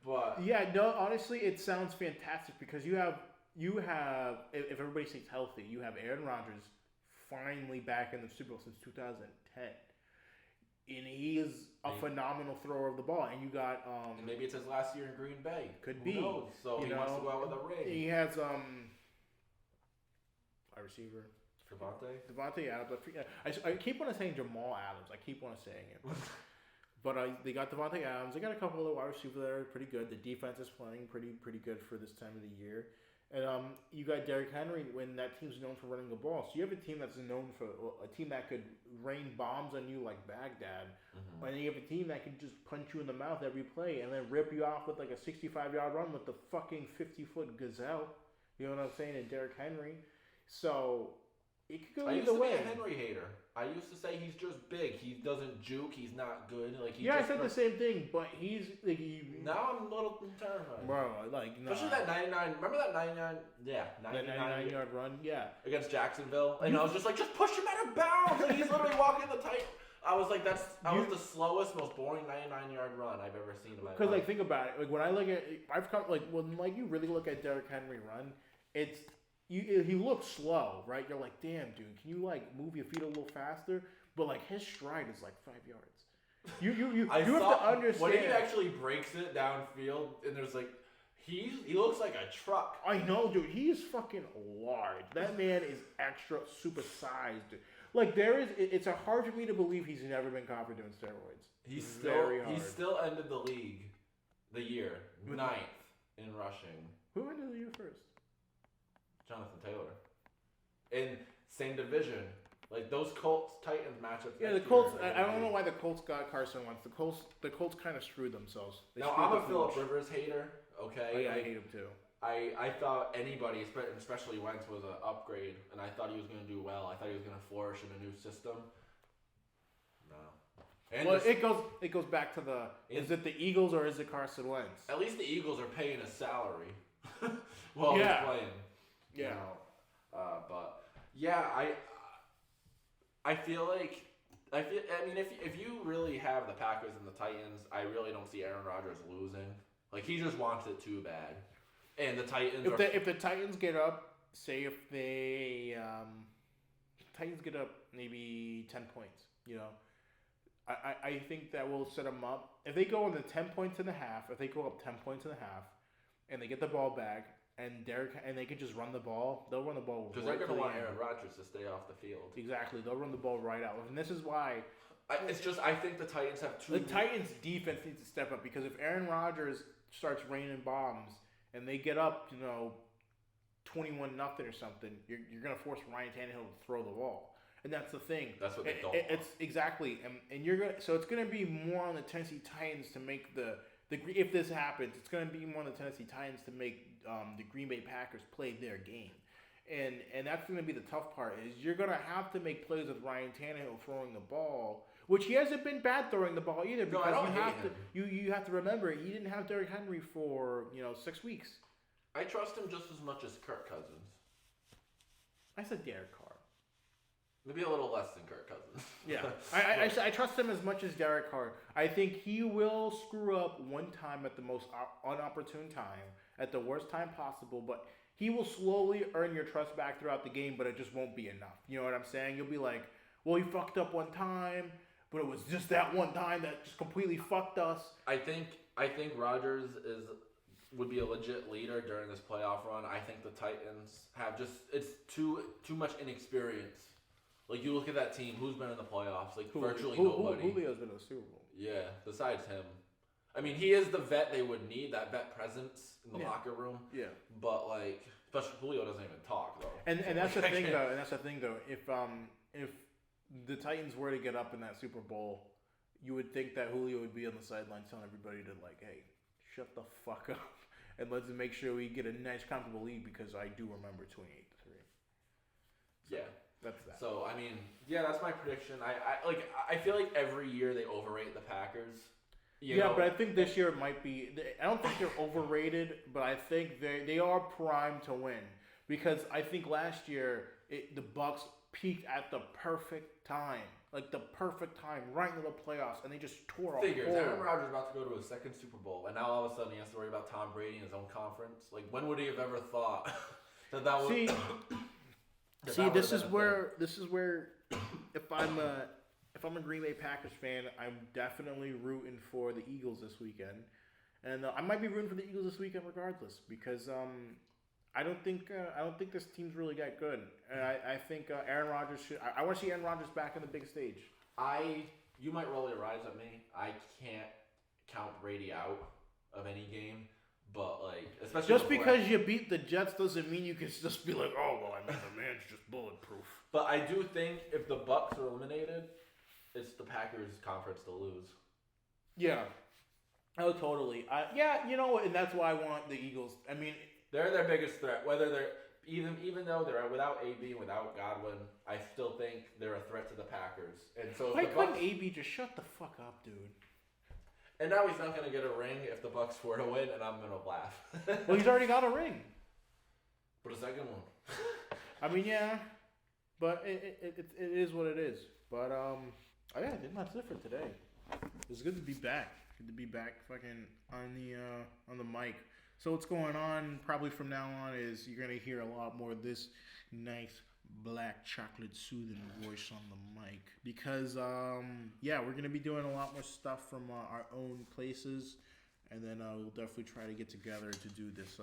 But yeah, no. Honestly, it sounds fantastic because you have if everybody stays healthy, you have Aaron Rodgers, finally back in the Super Bowl since 2010. And he is a phenomenal thrower of the ball. And you got and maybe it's his last year in Green Bay. Could Who be. knows? So he wants to go out with a ring. He has wide receiver. Devontae Adams. I keep on saying Jamal Adams. I keep on saying it. But they got Devontae Adams. They got a couple of wide receivers that are pretty good. The defense is playing pretty good for this time of the year. And you got Derrick Henry when that team's known for running the ball. So you have a team that's known for a team that could rain bombs on you like Baghdad. Mm-hmm. And you have a team that can just punch you in the mouth every play and then rip you off with like a 65-yard run with the fucking 50-foot gazelle. You know what I'm saying? And Derrick Henry. So it could go either way. I used to be a Henry hater. I used to say he's just big. He doesn't juke. He's not good. I said the same thing, but he's like now I'm a little terrified. Bro, like especially that 99. Remember that 99? Yeah, 99-yard run. Yeah, against Jacksonville, and I was just like, just push him out of bounds. Like he's literally walking the tight. I was like, that was the slowest, most boring 99-yard run I've ever seen in my life. Because like think about it. Like when I look at, when you really look at Derrick Henry run, it's. He looks slow, right? You're like, damn, dude, can you like move your feet a little faster? But like his stride is like 5 yards. You have to understand when he actually breaks it downfield, and there's like he looks like a truck. I know, dude. He is fucking large. That man is extra super sized. Dude. Like it's hard for me to believe he's never been caught for doing steroids. He still ended the year 9th in rushing. Who ended the year first? Jonathan Taylor. In same division. Like those Colts Titans matchups. Yeah, the Colts. I don't know why the Colts got Carson Wentz. The Colts kind of screwed themselves. I'm a Phillip Rivers hater. Okay, I hate him too. I thought anybody, especially Wentz, was an upgrade, and I thought he was going to do well. I thought he was going to flourish in a new system. No. And it goes back to is it the Eagles or is it Carson Wentz? At least the Eagles are paying his salary while he's playing. Yeah. You know? But yeah, I feel like if you really have the Packers and the Titans, I really don't see Aaron Rodgers losing. Like he just wants it too bad. And the Titans if the Titans get up, say if they Titans get up maybe 10 points, you know. I think that will set them up. If they go on the 10 points in the half, if they go up 10 points in the half and they get the ball back, and they can just run the ball. They'll run the ball because they're going to want Aaron Rodgers to stay off the field. Exactly, they'll run the ball right out, and this is why. I think the Titans have two. The Titans' defense needs to step up because if Aaron Rodgers starts raining bombs and they get up, 21-0 or something, you're going to force Ryan Tannehill to throw the ball, and that's the thing. That's what they don't. It's exactly, and you're going. So it's going to be more on the Tennessee Titans to make the. If this happens, it's going to be more on the Tennessee Titans to make the Green Bay Packers play their game. And that's going to be the tough part is you're going to have to make plays with Ryan Tannehill throwing the ball, which he hasn't been bad throwing the ball either. Because you have to remember, he didn't have Derrick Henry for 6 weeks. I trust him just as much as Kirk Cousins. I said Derek Carr. Maybe a little less than Kirk Cousins. Yeah, I trust him as much as Derek Carr. I think he will screw up one time at the most unopportune time, at the worst time possible, but he will slowly earn your trust back throughout the game, but it just won't be enough. You know what I'm saying? You'll be like, well, he fucked up one time, but it was just that one time that just completely fucked us. I think Rodgers would be a legit leader during this playoff run. I think the Titans have it's too much inexperience. Like, you look at that team, who's been in the playoffs? Like, virtually nobody. Julio's been in the Super Bowl. Yeah, besides him. I mean, he is the vet they would need, that vet presence in the locker room. Yeah. But, like, especially Julio doesn't even talk, though. And that's the thing, though. And that's the thing, though. If the Titans were to get up in that Super Bowl, you would think that Julio would be on the sidelines telling everybody to, like, hey, shut the fuck up. And let's make sure we get a nice, comfortable lead because I do remember 28-3. Yeah. That's that. So, I mean, yeah, that's my prediction. I feel like every year they overrate the Packers. But I think this year it might be. I don't think they're overrated, but I think they are primed to win because I think last year the Bucs peaked at the perfect time, like the perfect time, right into the playoffs, and they just tore off. Aaron Rodgers about to go to his second Super Bowl, and now all of a sudden he has to worry about Tom Brady in his own conference. Like, when would he have ever thought that would? See, See, this is where if I'm a Green Bay Packers fan, I'm definitely rooting for the Eagles this weekend, and I might be rooting for the Eagles this weekend regardless because I don't think this team's really that good, and I think Aaron Rodgers should. I want to see Aaron Rodgers back on the big stage. You might roll your eyes at me. I can't count Brady out of any game, but like especially just because you beat the Jets doesn't mean you can just be like, oh well, I mean the man's just bulletproof. But I do think if the Bucs are eliminated, it's the Packers' conference to lose. Yeah. Oh, totally. Yeah, you know, and that's why I want the Eagles. I mean, they're their biggest threat. Whether they're even though they're without AB and without Godwin, I still think they're a threat to the Packers. And so why couldn't AB just shut the fuck up, dude? And now he's not gonna get a ring if the Bucs were to win, and I'm gonna laugh. Well, he's already got a ring. But a second one. I mean, yeah, but it is what it is. But yeah, I think that's it for today. It's good to be back. Good to be back, fucking on the mic. So what's going on probably from now on is you're gonna hear a lot more of this nice black chocolate soothing voice on the mic because yeah, we're gonna be doing a lot more stuff from our own places, and then we'll definitely try to get together to do this.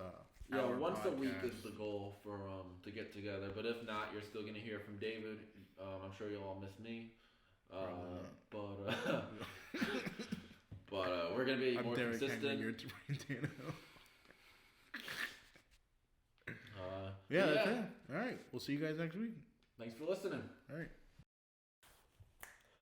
Yeah, once podcast. a week is the goal for to get together. But if not, you're still gonna hear from David. I'm sure you'll all miss me. But we're gonna be more consistent. Yeah, that's it. All right, we'll see you guys next week. Thanks for listening. All right.